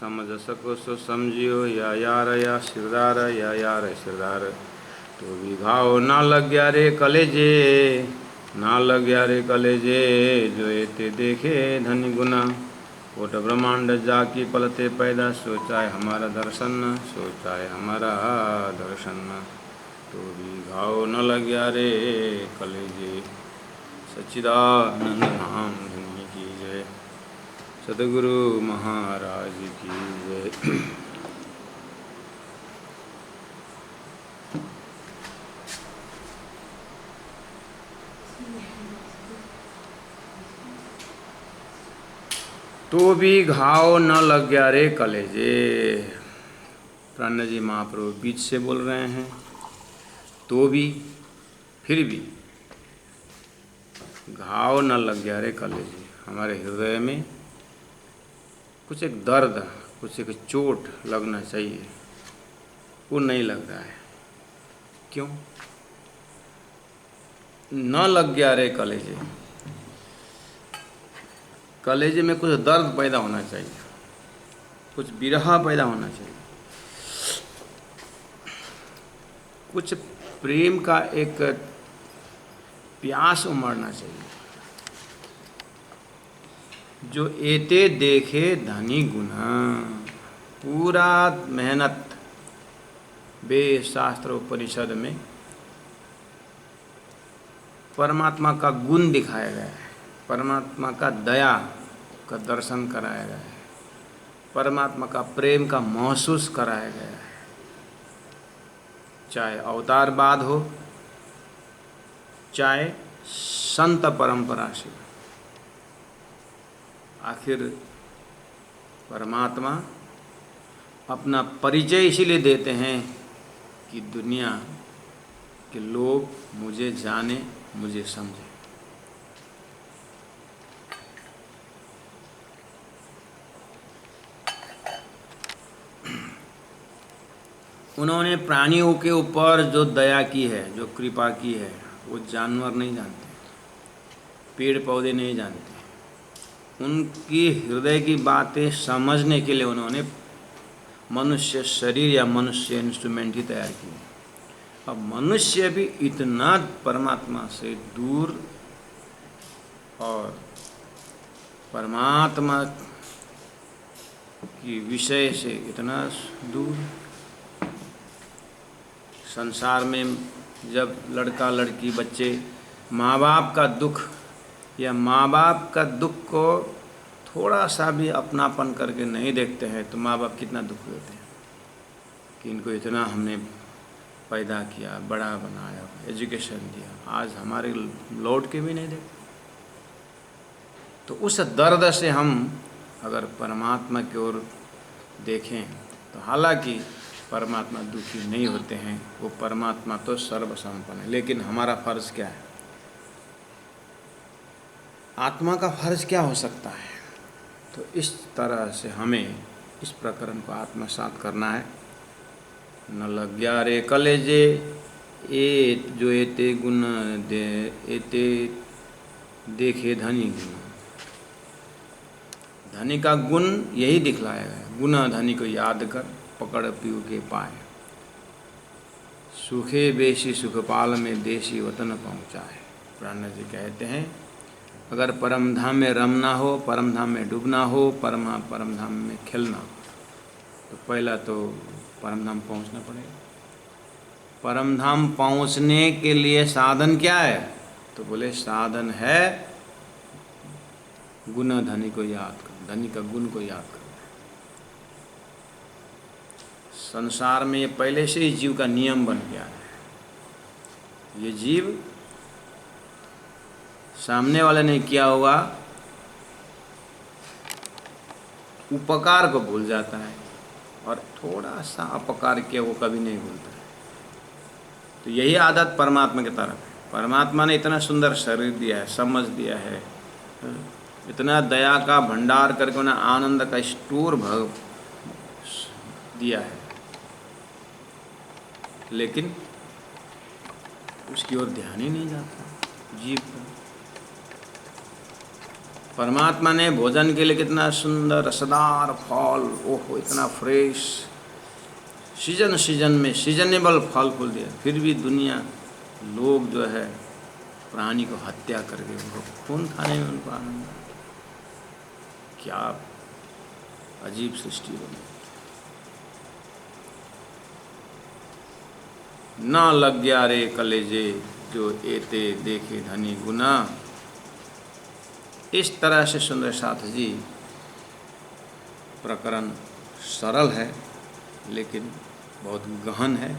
समझ सको सो समझियो, या यार सिरदार। तो भी घाव ना लग गया रे कलेजे, ना लग गया रे कलेजे, जो एते देखे धनी गुना। कोट ब्रह्मांड जाकी पलते पैदा, सोचा है हमारा दर्शन, सोचा है हमारा दर्शन। तो भी घाव न लग गया रे कलेजे। सच्चिदानंद नाम धनी की जय, सद्गुरु महाराज की जय। तो भी घाव न लग गया रे कलेजे। प्राण जी महाप्रभु बीच से बोल रहे हैं। तो भी, फिर भी घाव न लग गया रे कलेजे। हमारे हृदय में कुछ एक दर्द, कुछ एक चोट लगना चाहिए, वो नहीं लग रहा है। क्यों न लग गया रे कलेजे? कलेजे में कुछ दर्द पैदा होना चाहिए, कुछ विरह पैदा होना चाहिए, कुछ प्रेम का एक प्यास उमड़ना चाहिए। जो एते देखे धनी गुना, पूरा मेहनत वेद शास्त्र उपनिषद में परमात्मा का गुण दिखाया गया है, परमात्मा का दया का दर्शन कराया गया है, परमात्मा का प्रेम का महसूस कराया गया है। चाहे अवतारवाद हो, चाहे संत परंपरा से, आखिर परमात्मा अपना परिचय इसीलिए देते हैं कि दुनिया के लोग मुझे जाने, मुझे समझे। उन्होंने प्राणियों के ऊपर जो दया की है, जो कृपा की है, वो जानवर नहीं जानते, पेड़ पौधे नहीं जानते। उनकी हृदय की बातें समझने के लिए उन्होंने मनुष्य शरीर या मनुष्य इंस्ट्रूमेंट ही तैयार किए। अब मनुष्य भी इतना परमात्मा से दूर और परमात्मा की विषय से इतना दूर। संसार में जब लड़का लड़की बच्चे माँ बाप का दुख या माँ बाप का दुख को थोड़ा सा भी अपनापन करके नहीं देखते हैं, तो माँ बाप कितना दुख देते हैं कि इनको इतना हमने पैदा किया, बड़ा बनाया, एजुकेशन दिया, आज हमारे लौट के भी नहीं देखते। तो उस दर्द से हम अगर परमात्मा की ओर देखें तो हालांकि परमात्मा दुखी नहीं होते हैं, वो परमात्मा तो सर्वसंपन्न है। लेकिन हमारा फर्ज क्या है? आत्मा का फर्ज क्या हो सकता है? तो इस तरह से हमें इस प्रकरण को आत्मसात करना है। न लग गया रे कलेजे, ए जो एते गुण दे, एते देखे धनी गुण। धनी का गुण यही दिखलाया है। गुना धनी को याद कर, पकड़ पीऊ के पाए, सुखे बेशी सुखपाल में देशी वतन पहुँचाए। प्राण जी कहते हैं अगर परम धाम में रमना हो, परम धाम में डूबना हो, परम धाम में खेलना हो, तो पहला तो परम धाम पहुँचना पड़ेगा। परम धाम पहुँचने के लिए साधन क्या है? तो बोले साधन है गुण धनी को याद कर, धनी का गुण को याद कर। संसार में ये पहले से ही जीव का नियम बन गया है। ये जीव सामने वाले ने किया होगा उपकार को भूल जाता है, और थोड़ा सा अपकार किया वो कभी नहीं भूलता है। तो यही आदत परमात्मा की तरफ है। परमात्मा ने इतना सुंदर शरीर दिया है, समझ दिया है, इतना दया का भंडार करके उन्हें आनंद का स्टोर दिया है, लेकिन उसकी ओर ध्यान ही नहीं जाता जीव का। परमात्मा ने भोजन के लिए कितना सुंदर रसदार फल, ओहो इतना फ्रेश, सीजन सीजन में सीजनेबल फल फूल दिया, फिर भी दुनिया लोग जो है प्राणी को हत्या करके उनको खून खाने में उनको आनंद। क्या अजीब सृष्टि बनी। ना लग गया रे कलेजे जो एते देखे धनी गुना। इस तरह से सुंदर साथ जी प्रकरण सरल है लेकिन बहुत गहन है।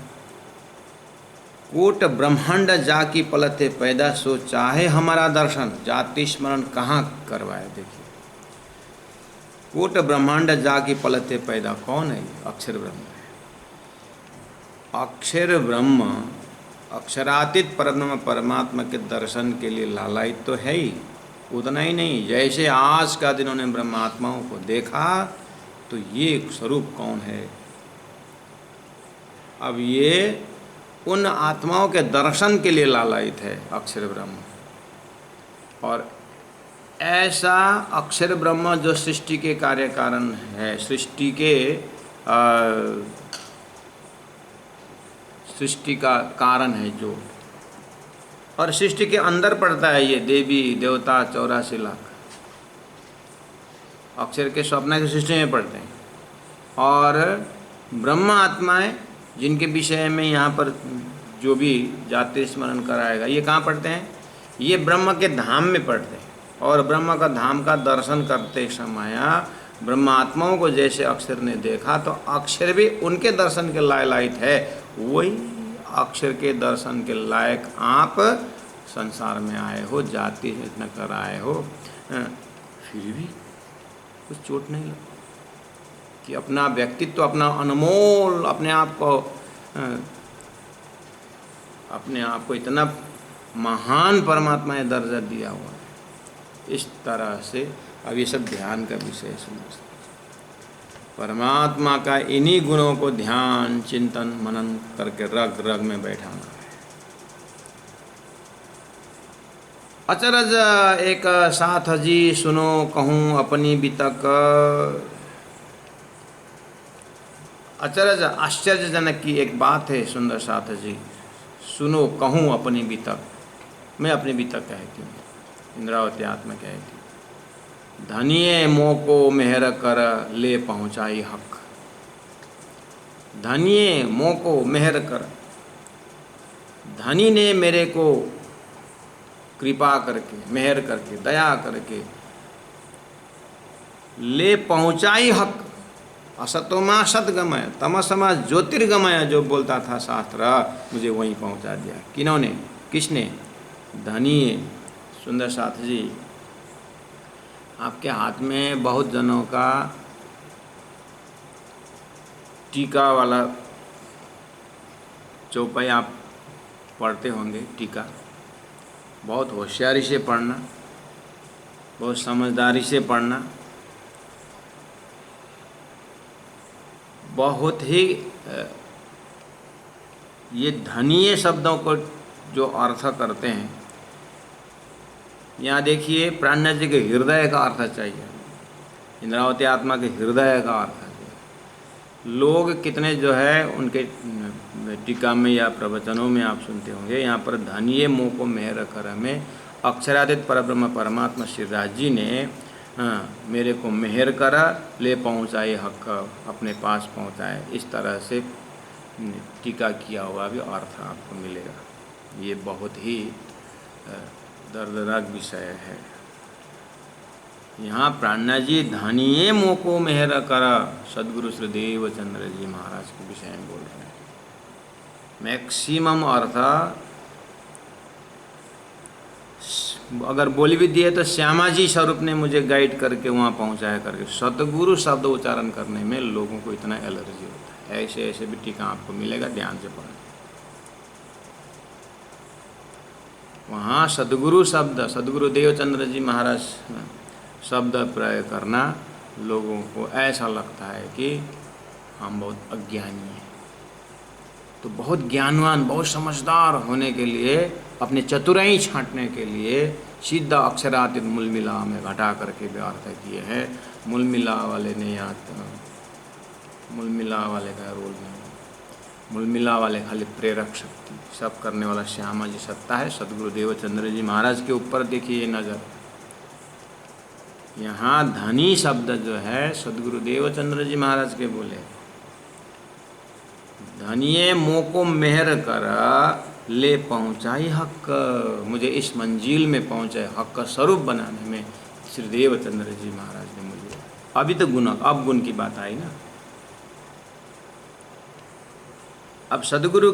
कोट ब्रह्मांड जाकी पलते पैदा, सो चाहे हमारा दर्शन, जाति स्मरण कहाँ करवाए। देखिए कोट ब्रह्मांड जाकी पलते पैदा कौन है? अक्षर ब्रह्म है। अक्षर ब्रह्म अक्षरातीत परब्रह्म परमात्मा के दर्शन के लिए लालायित तो है ही, उतना ही नहीं, जैसे आज का दिन उन्होंने ब्रह्मात्माओं को देखा तो ये स्वरूप कौन है। अब ये उन आत्माओं के दर्शन के लिए लालायित है अक्षर ब्रह्म। और ऐसा अक्षर ब्रह्म जो सृष्टि के कार्य कारण है, सृष्टि का कारण है जो, और सृष्टि के अंदर पड़ता है ये देवी देवता 84 लाख अक्षर के स्वप्न की सृष्टि में पड़ते हैं। और ब्रह्म आत्माएं जिनके विषय में यहाँ पर जो भी जाति स्मरण कराएगा, ये कहाँ पढ़ते हैं? ये ब्रह्म के धाम में पढ़ते हैं। और ब्रह्म का धाम का दर्शन करते समय ब्रह्मात्माओं को जैसे अक्षर ने देखा तो अक्षर भी उनके दर्शन के लायक है। वही अक्षर के दर्शन के लायक आप संसार में आए हो, जाति इतना कर आए हो, फिर भी कुछ चोट नहीं लगा कि अपना व्यक्तित्व, अपना अनमोल अपने आप को इतना महान परमात्मा ने दर्जा दिया हुआ है। इस तरह से अब ये सब ध्यान का विषय समझते, परमात्मा का इन्हीं गुणों को ध्यान चिंतन मनन करके रग रग में बैठाना है। अचरज एक साथ जी सुनो कहूँ अपनी बितक। अचरज आश्चर्यजनक की एक बात है सुंदर साथ जी, सुनो कहूँ अपनी बितक। मैं अपनी बितक कहती हूँ, इंद्रावती आत्मा कहती, धनिये मोह को मेहर कर ले पहुँचाई हक। धनिये मोह को मेहर कर, धनी ने मेरे को कृपा करके, मेहर करके, दया करके ले पहुँचाई हक। असतोमा सतगमय तमसमा ज्योतिर्गमय जो बोलता था शास्त्र, मुझे वहीं पहुँचा दिया। किन्होंने? किसने? धनिये। सुंदर साथ जी, आपके हाथ में बहुत जनों का टीका वाला चौपाई आप पढ़ते होंगे। टीका बहुत होशियारी से पढ़ना, बहुत समझदारी से पढ़ना, बहुत ही ये धनिये शब्दों को जो अर्थ करते हैं, यहाँ देखिए प्राणनाथ जी के हृदय का अर्थ चाहिए, इंद्रावती आत्मा के हृदय का अर्थ चाहिए। लोग कितने जो है उनके टीका में या प्रवचनों में आप सुनते होंगे, यहाँ पर धनिये मोह को मेहर कर में अक्षरातीत परब्रह्म परमात्मा श्रीराज जी ने मेरे को मेहर करा, ले पहुँचाए हक, अपने पास पहुँचाए। इस तरह से टीका किया हुआ भी अर्थ आपको मिलेगा। ये बहुत ही दर्दनाक विषय है। यहाँ प्राणनाथ जी धनिये मोह को मेहर कर सदगुरु श्री देवचंद्र जी महाराज के विषय में बोल रहे हैं। मैक्सिमम अर्थ अगर बोली भी दिए तो श्यामा जी स्वरूप ने मुझे गाइड करके वहाँ पहुँचाया करके। सतगुरु शब्द उच्चारण करने में लोगों को इतना एलर्जी होता है। ऐसे ऐसे भी टीका आपको मिलेगा, ध्यान से पढ़ना। वहाँ सदगुरु शब्द, सदगुरु देवचंद्र जी महाराज शब्द प्रयोग करना लोगों को ऐसा लगता है कि हम बहुत अज्ञानी हैं। तो बहुत ज्ञानवान, बहुत समझदार होने के लिए, अपने चतुराई छांटने के लिए सीधा अक्षरातीत मूल मिला में घटा करके व्यर्थ किए हैं। मूल मिला वाले ने याद, मूल मिला वाले का रोल नहीं, मूल मिला वाले खाली प्रेरक शक्ति, सब करने वाला श्यामा जी सत्ता है। सदगुरु देवचंद्र जी महाराज के ऊपर देखिए ये नज़र। यहाँ धनी शब्द जो है सदगुरु देवचंद्र जी महाराज के बोले, धनिये मोको मेहर कर ले पहुँचाई हक, मुझे इस मंजिल में पहुँचाए हक का स्वरूप बनाने में श्री देवचंद्र जी महाराज ने मुझे। अभी तो गुण, अब गुण की बात आई ना। अब सदगुरु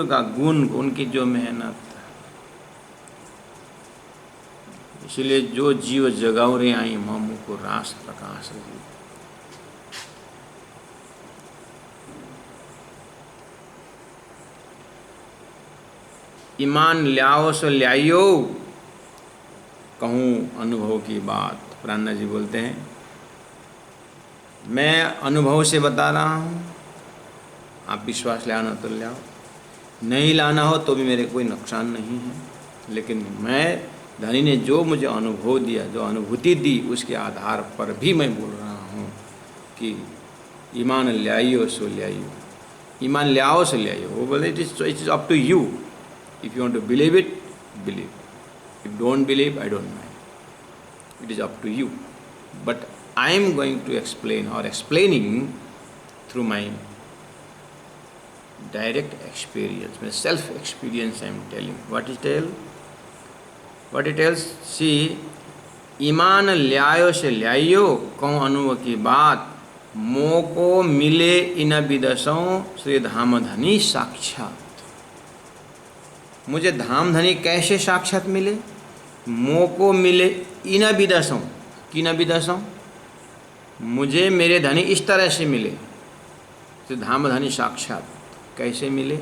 का गुण, उनकी जो मेहनत, इसलिए जो जीव जगौरे आई मामू को रास प्रकाश दी। ईमान ल्याओ सो ल्याइयो, कहूँ अनुभव की बात। प्राणा जी बोलते हैं, मैं अनुभव से बता रहा हूँ, आप विश्वास लाना तो लाओ, नहीं लाना हो तो भी मेरे कोई नुकसान नहीं है। लेकिन मैं, धनी ने जो मुझे अनुभव दिया, जो अनुभूति दी, उसके आधार पर भी मैं बोल रहा हूँ कि ईमान ल्याइयो सो ल्याइयो, ईमान ल्याओ सो ल्याइयो। वो बोले it is up to you, if you want to believe it believe, if don't believe I don't mind, it is up to you. But I am going to explain और explaining through my direct experience, my self experience I am telling. What it tells? What it tells? See, ईमान ल्यायो से ल्याइयो, कहूँ अनुभव की बात, मोको मिले इन विदसों श्री धाम धनी साक्षात। मुझे धाम धनी कैसे साक्षात मिले? मोको मिले इन विदसों, किन विदसों, मुझे मेरे धनी इस तरह से मिले, श्री धाम धनी साक्षात। कैसे मिले?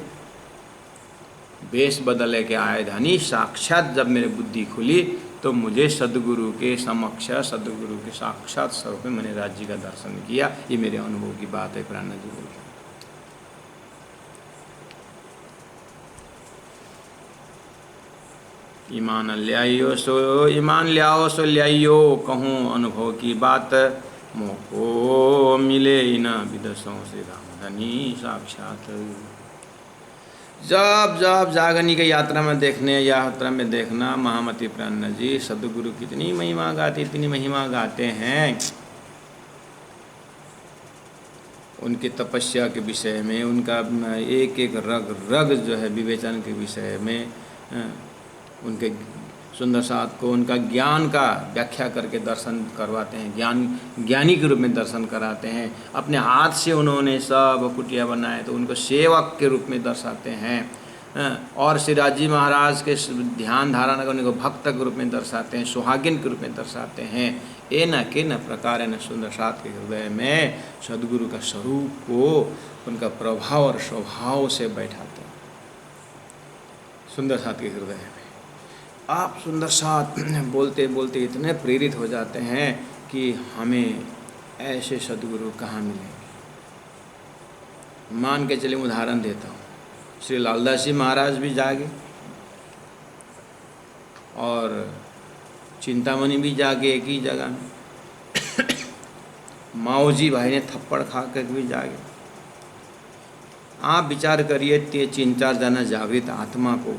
वेश बदले के आए धनी साक्षात। जब मेरी बुद्धि खुली तो मुझे सदगुरु के समक्ष, सदगुरु के साक्षात स्वरूप में मैंने राज्य का दर्शन किया। ये मेरे अनुभव की बात है। प्राणा जी बोल, ईमान ल्याइयो सो, ईमान ल्याओ सो ल्याइयो, कहूँ अनुभव की बात, मोको मिले इन विदसों श्री धाम धनी साक्षात। जब जब जागनी की यात्रा में देखने, यात्रा में देखना महामती प्राणा जी सदगुरु कितनी महिमा गाते, इतनी महिमा गाते हैं उनकी तपस्या के विषय में, उनका एक एक रग रग जो है विवेचन के विषय में, उनके सुंदर साथ को, उनका ज्ञान का व्याख्या करके दर्शन करवाते हैं, ज्ञानी के रूप में दर्शन कराते हैं। अपने हाथ से उन्होंने सब कुटिया बनाए तो उनको सेवक के रूप में दर्शाते हैं। और श्रीराज जी महाराज के ध्यान धारणा करने को भक्त के रूप में दर्शाते हैं, सुहागिन के रूप में दर्शाते हैं। ए न के न प्रकार न सुंदर साथ के हृदय में सदगुरु का स्वरूप को, उनका प्रभाव और स्वभाव से बैठाते हैं सुंदर साथ के हृदय में। आप सुंदर साथ बोलते बोलते इतने प्रेरित हो जाते हैं कि हमें ऐसे सदगुरु कहाँ मिलेंगे। मान के चलिए उदाहरण देता हूँ, श्री लालदास जी महाराज भी जागे और चिंतामणि भी जागे एक ही जगह में। माओ जी भाई ने थप्पड़ खा कर भी जागे। आप विचार करिए, 3-4 जना जागृत आत्मा को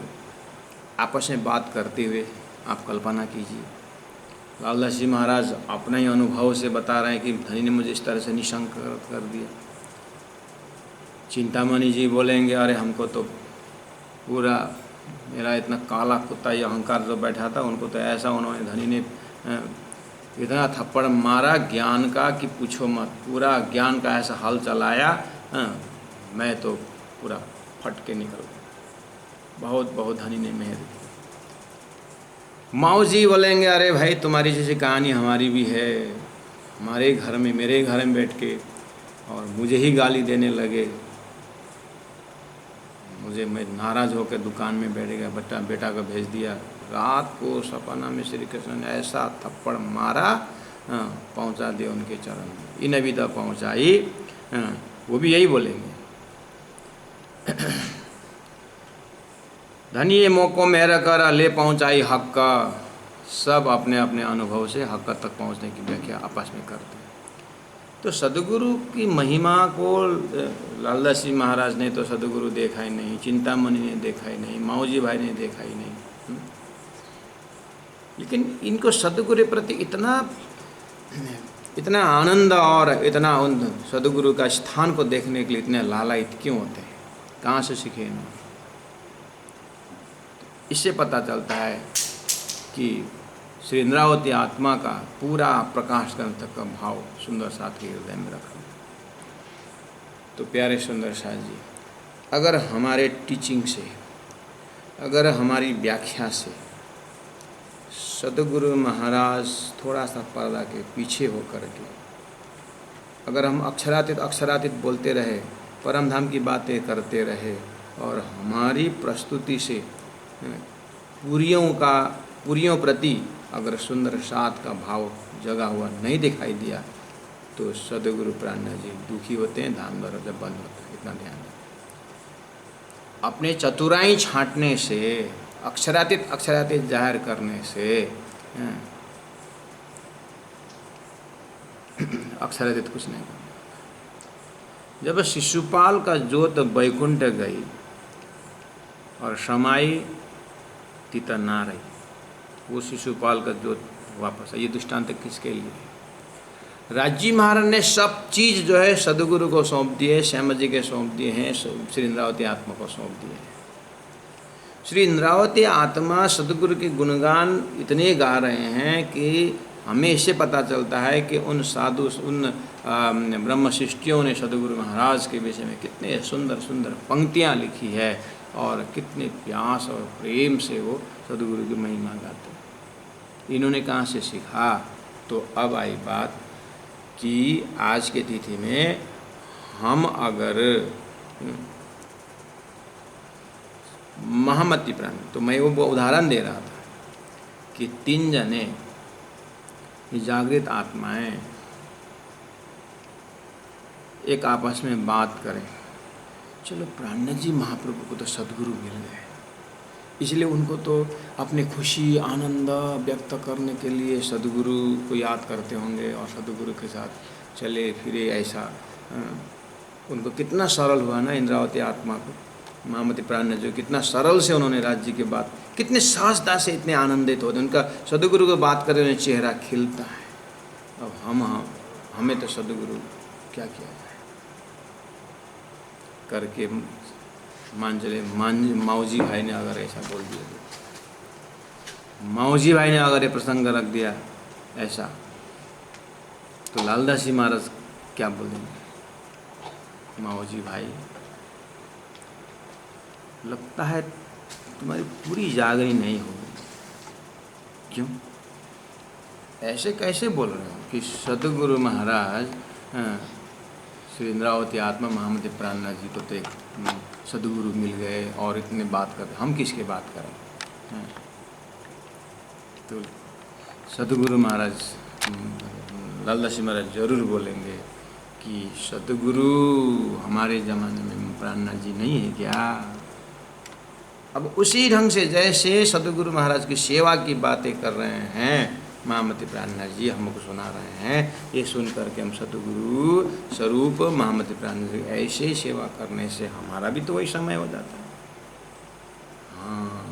आपस में बात करते हुए आप कल्पना कीजिए। लालदास जी महाराज अपने ही अनुभव से बता रहे हैं कि धनी ने मुझे इस तरह से निशंक कर दिया। चिंतामणि जी बोलेंगे, अरे हमको तो पूरा, मेरा इतना काला कुत्ता ये अहंकार जो बैठा था, उनको तो ऐसा उन्होंने, धनी ने इतना थप्पड़ मारा ज्ञान का कि पूछो मत, पूरा ज्ञान का ऐसा हल चलाया, मैं तो पूरा फट के निकल गया। बहुत बहुत धनी ने मेहर की। माओ जी बोलेंगे, अरे भाई तुम्हारी जैसी कहानी हमारी भी है, हमारे घर में, मेरे घर में बैठ के और मुझे ही गाली देने लगे, मैं नाराज़ होकर दुकान में बैठ गया, बेटा को भेज दिया। रात को सपना में श्री कृष्ण ने ऐसा थप्पड़ मारा, पहुंचा दिया उनके चरण में, इन विदा पहुंचाई। वो भी यही बोलेंगे, धनिये मोको मेहर कर ले पहुँचाई हक का। सब अपने अपने अनुभव से हक तक पहुँचने की व्याख्या आपस में करते हैं। तो सदगुरु की महिमा को लालदास जी महाराज ने तो सदगुरु देखा ही नहीं, चिंतामणि ने देखा ही नहीं, माऊजी भाई ने देखा ही नहीं। लेकिन इनको सदगुरु के प्रति इतना आनंद और इतना उन सदगुरु का स्थान को देखने के लिए इतने लालायित क्यों होते हैं? कहाँ से सीखे इन्होंने? इससे पता चलता है कि श्री इंद्रावती आत्मा का पूरा प्रकाश करने तक का भाव सुंदर साथ के हृदय में रखा। तो प्यारे सुंदर साथ जी, अगर हमारे टीचिंग से, अगर हमारी व्याख्या से सदगुरु महाराज थोड़ा सा पर्दा के पीछे होकर के अगर हम अक्षरातीत बोलते रहे, परम धाम की बातें करते रहे और हमारी प्रस्तुति से पूरियों प्रति अगर सुंदर साथ का भाव जगा हुआ नहीं दिखाई दिया तो सदगुरु प्राणनाथ जी दुखी होते हैं, धाम दरवाजा बंद होता है। इतना ध्यान रखें। अपने चतुराई छांटने से, अक्षरातीत जाहिर करने से अक्षरातीत कुछ नहीं करना। जब शिशुपाल का जोत बैकुंठ गई और समाई तीता ना रही, वो शिशुपाल का जोत वापस आई। ये दृष्टांत किसके लिए? राजी महाराज ने सब चीज़ जो है सदगुरु को सौंप दिए, श्याम जी के सौंप दिए हैं, श्री इंद्रावती आत्मा को सौंप दिए हैं। श्री इंद्रावती आत्मा सदगुरु के गुणगान इतने गा रहे हैं कि हमें इससे पता चलता है कि उन साधु, उन ब्रह्म शिष्टियों ने सदगुरु महाराज के विषय में कितने सुंदर सुंदर पंक्तियाँ लिखी है और कितने प्यास और प्रेम से वो सदगुरु की महिमा गाते हैं। इन्होंने कहाँ से सीखा? तो अब आई बात कि आज के तिथि में हम अगर महामती प्राण, तो मैं वो उदाहरण दे रहा था कि 3 जने जागृत आत्माएं एक आपस में बात करें, चलो प्राणनाथ जी महाप्रभु को तो सदगुरु मिल गए, इसलिए उनको तो अपनी खुशी आनंद व्यक्त करने के लिए सदगुरु को याद करते होंगे और सदगुरु के साथ चले फिरे। ऐसा उनको कितना सरल हुआ ना इंद्रावती आत्मा को, महामती प्राणनाथ जी कितना सरल से उन्होंने राज्य की बात, कितने सहजता से इतने आनंदित होते, उनका सदगुरु को बात करने में चेहरा खिलता है। अब हमें तो सदगुरु क्या किया जाए करके मान चले, माऊजी भाई ने अगर ऐसा बोल दिया, माऊजी भाई ने अगर ये प्रसंग रख दिया ऐसा, तो लालदास जी महाराज क्या बोलेंगे? माऊजी भाई, लगता है तुम्हारी पूरी जागरी नहीं होगी। क्यों ऐसे कैसे बोल रहे हो कि सदगुरु महाराज श्री इंद्रावती आत्मा महामती प्राणनाथ जी को तो एक सदगुरु मिल गए और इतने बात कर, हम किसके बात करें? तो सदगुरु महाराज, लालदास जी महाराज जरूर बोलेंगे कि सदगुरु हमारे ज़माने में प्राणनाथ जी नहीं है क्या? अब उसी ढंग से जैसे सदगुरु महाराज की सेवा की बातें कर रहे हैं महामती प्राणनाथ जी हमको सुना रहे हैं, ये सुन करके हम सदगुरु स्वरूप महामती प्राणनाथ जी ऐसे सेवा करने से हमारा भी तो वही समय हो जाता है। हाँ,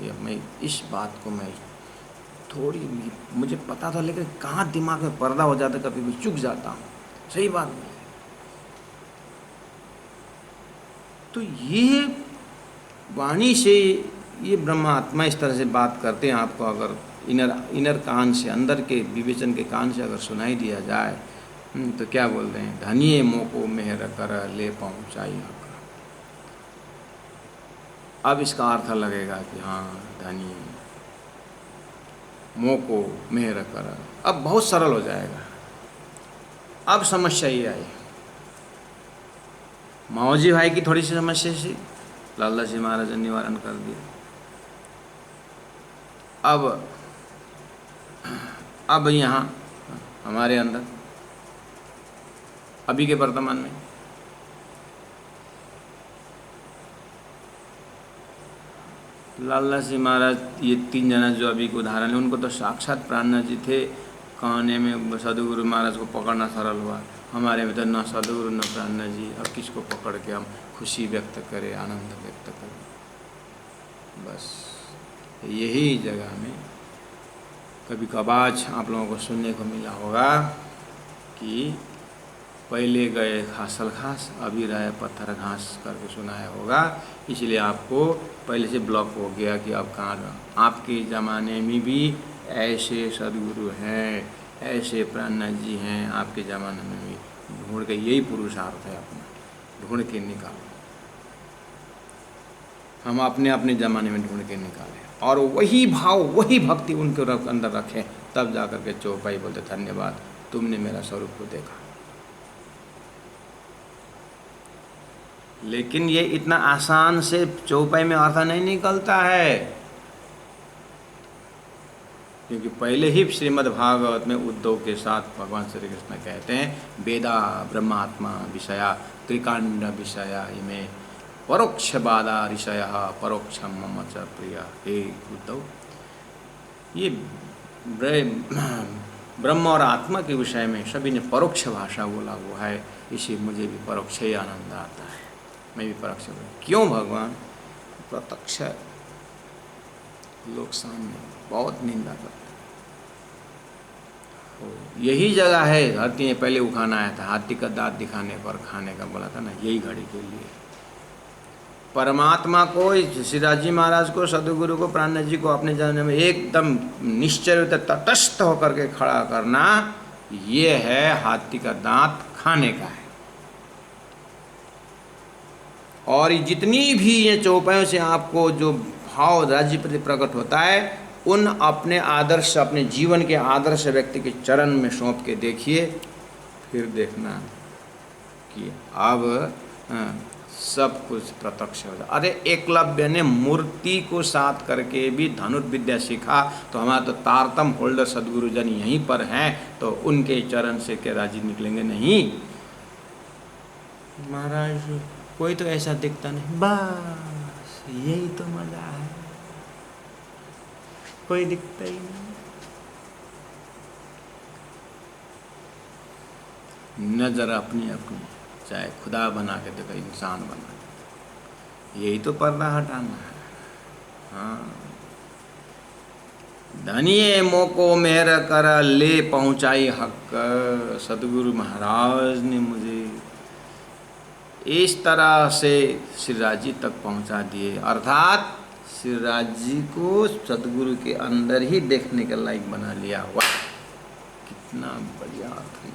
ये मैं इस बात को मैं थोड़ी मुझे पता था, लेकिन कहाँ दिमाग में पर्दा हो जाता, कभी भी चूक जाता हूँ। सही बात नहीं। तो ये वाणी से ये ब्रह्म आत्मा इस तरह से बात करते हैं, आपको अगर इनर कान से, अंदर के विवेचन के कान से अगर सुनाई दिया जाए तो क्या बोल रहे हैं? धनिये मोको मेहर कर ले पहुँचाई हक। अब इसका अर्थ लगेगा कि हाँ, धनिये मोको मेहर कर, अब बहुत सरल हो जाएगा। अब समस्या ये आई, माऊजी भाई की थोड़ी सी समस्या से लालदास जी महाराज ने निवारण कर दिया। अब यहाँ हमारे अंदर अभी के वर्तमान में लाला जी महाराज, ये 3 जना जो अभी के उदाहरण है, उनको तो साक्षात प्राणनाथ जी थे। कहने में सदगुरु महाराज को पकड़ना सरल हुआ, हमारे में तो न सदगुरु न प्राणनाथ जी। अब किसको पकड़ के हम खुशी व्यक्त करें, आनंद व्यक्त करें? बस यही जगह में कभी कभार आप लोगों को सुनने को मिला होगा कि पहले गए खासल घास, अभी रहे पत्थर घास करके सुनाया होगा। इसलिए आपको पहले से ब्लॉक हो गया कि अब कहाँ। आपके ज़माने में भी ऐसे सदगुरु हैं, ऐसे प्राणनाथ जी हैं, आपके ज़माने में भी। ढूंढ के, यही पुरुषार्थ है अपना, ढूंढ के निकालो। हम अपने अपने ज़माने में ढूंढ के निकालें और वही भाव, वही भक्ति उनके अंदर रखें, तब जा कर के चौपाई बोलते धन्यवाद, तुमने मेरा स्वरूप को देखा। लेकिन ये इतना आसान से चौपाई में अर्थ नहीं निकलता है, क्योंकि पहले ही श्रीमद् भागवत में उद्धव के साथ भगवान श्री कृष्ण कहते हैं वेदा ब्रह्मात्मा विषया त्रिकांड विषया इमे परोक्षवादा ऋषय परोक्षम मम च प्रिय। हे उद्धव, ये ब्रह्म और आत्मा के विषय में सभी ने परोक्ष भाषा बोला हुआ है, इसी मुझे भी परोक्ष ही आनंद आता है, मैं भी परोक्ष। क्यों भगवान? प्रत्यक्ष लोग सामने बहुत निंदा करते। यही जगह है धरती में पहले उखाना आया था, हाथी का दांत दिखाने पर खाने का बोला था ना, यही घड़ी के लिए। परमात्मा को, श्रीराज जी महाराज को, सदगुरु को, प्राणनाथ जी को अपने जन्म में एकदम निश्चय तटस्थ होकर के खड़ा करना, ये है हाथी का दांत खाने का है। और जितनी भी ये चौपाइयों से आपको जो भाव राज्य प्रति प्रकट होता है, उन अपने आदर्श, अपने जीवन के आदर्श व्यक्ति के चरण में सौंप के देखिए, फिर देखना कि अब सब कुछ प्रत्यक्ष हो जाए। अरे एकलव्य ने मूर्ति को साथ करके भी धनुर्विद्या सीखा, तो हमारा तो तारतम होल्डर सदगुरु जन यहीं पर हैं, तो उनके चरण से क्या राजी निकलेंगे? नहीं महाराज, कोई तो ऐसा दिखता नहीं, बस यही तो मजा है, कोई दिखता ही नहीं। नजर अपनी अपनी, चाहे खुदा बना के देखो, इंसान बना के, यही तो पर्दा हटाना है। हाँ, धनिये मोको मेहर कर ले पहुंचाई हक। सदगुरु महाराज ने मुझे इस तरह से श्रीराज जी तक पहुंचा दिए, अर्थात श्रीराज जी को सदगुरु के अंदर ही देखने के लायक बना लिया। वाह, कितना बढ़िया अर्थ है।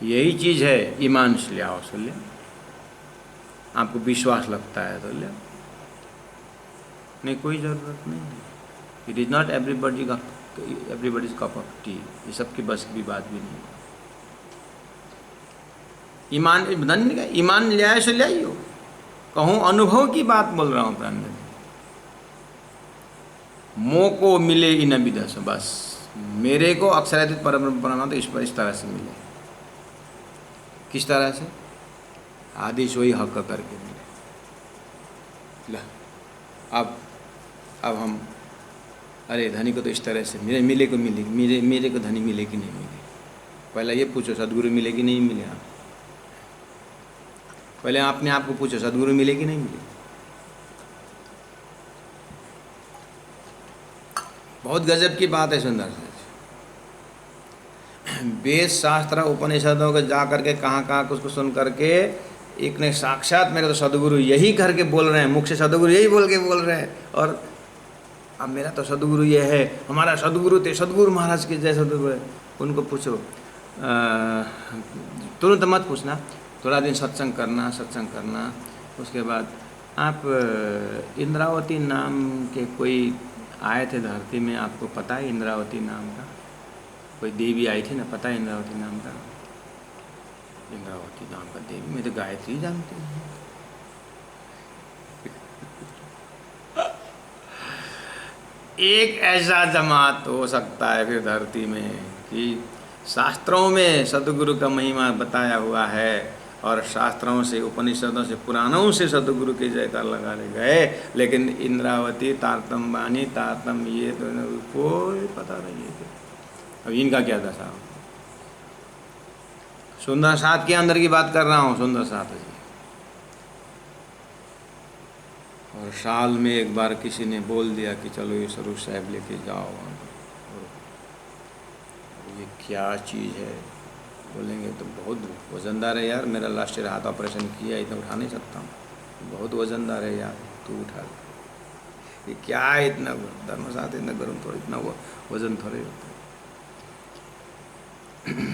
यही चीज़ है, ईमान से ले आओ, सुन ले, आपको विश्वास लगता है तो ले, नहीं कोई ज़रूरत नहीं है। It is not everybody's cup of T, ये सबकी बस की बात भी नहीं। ईमान ले आए सो ले आइयो। कहूँ अनुभव की बात बोल रहा हूँ प्राण, मोह को मिले इन विदस, बस मेरे को अक्षरातीत परब्रह्म तो इस तरह से मिले। किस तरह से? आदि सोई हक करके मिले। अब हम, अरे धनी को तो इस तरह से मिले को मिले, मेरे को धनी मिले कि नहीं मिले? पहले ये पूछो सदगुरु मिले कि नहीं मिले? आप पहले अपने आप को पूछो सदगुरु मिले कि नहीं मिले? बहुत गजब की बात है, सुंदर से वेद शास्त्र उपनिषदों के जा करके कहाँ कुछ को सुन करके एक ने साक्षात मेरे तो सदगुरु यही करके बोल रहे हैं, मुख से सदगुरु यही बोल के बोल रहे हैं, और अब मेरा तो सदगुरु ये है, हमारा सदगुरु थे, सदगुरु महाराज के जैसे सदगुरु है। उनको पूछो, तुरंत मत पूछना, थोड़ा दिन सत्संग करना, उसके बाद आप इंद्रावती नाम के कोई आए थे धरती में, आपको पता है इंद्रावती नाम का? कोई देवी आई थी ना, पता है इंद्रावती नाम का? इंद्रावती नाम का देवी, मैं तो गायत्री जानती हूँ। एक ऐसा जमात हो सकता है फिर धरती में कि शास्त्रों में सदगुरु का महिमा बताया हुआ है, और शास्त्रों से, उपनिषदों से, पुराणों से सदगुरु के जयकार लगा ले गए, लेकिन इंद्रावती, तारतम वाणी, तारतम ये तो कोई पता नहीं है। अब इनका क्या दशा हो। सुंदर साथ के अंदर की बात कर रहा हूँ, सुंदर साथ जी। और साल में एक बार किसी ने बोल दिया कि चलो ये स्वरूप साहब लेके जाओ, ये क्या चीज़ है। बोलेंगे तो बहुत वजनदार है यार, मेरा लास्ट ईयर हाथ ऑपरेशन किया, इतना उठा नहीं सकता हूँ, बहुत वजनदार है यार, तू उठा। ये क्या है, इतना धर्म साथ इतना गर्म थोड़ा, इतना वो वजन थोड़े होता है।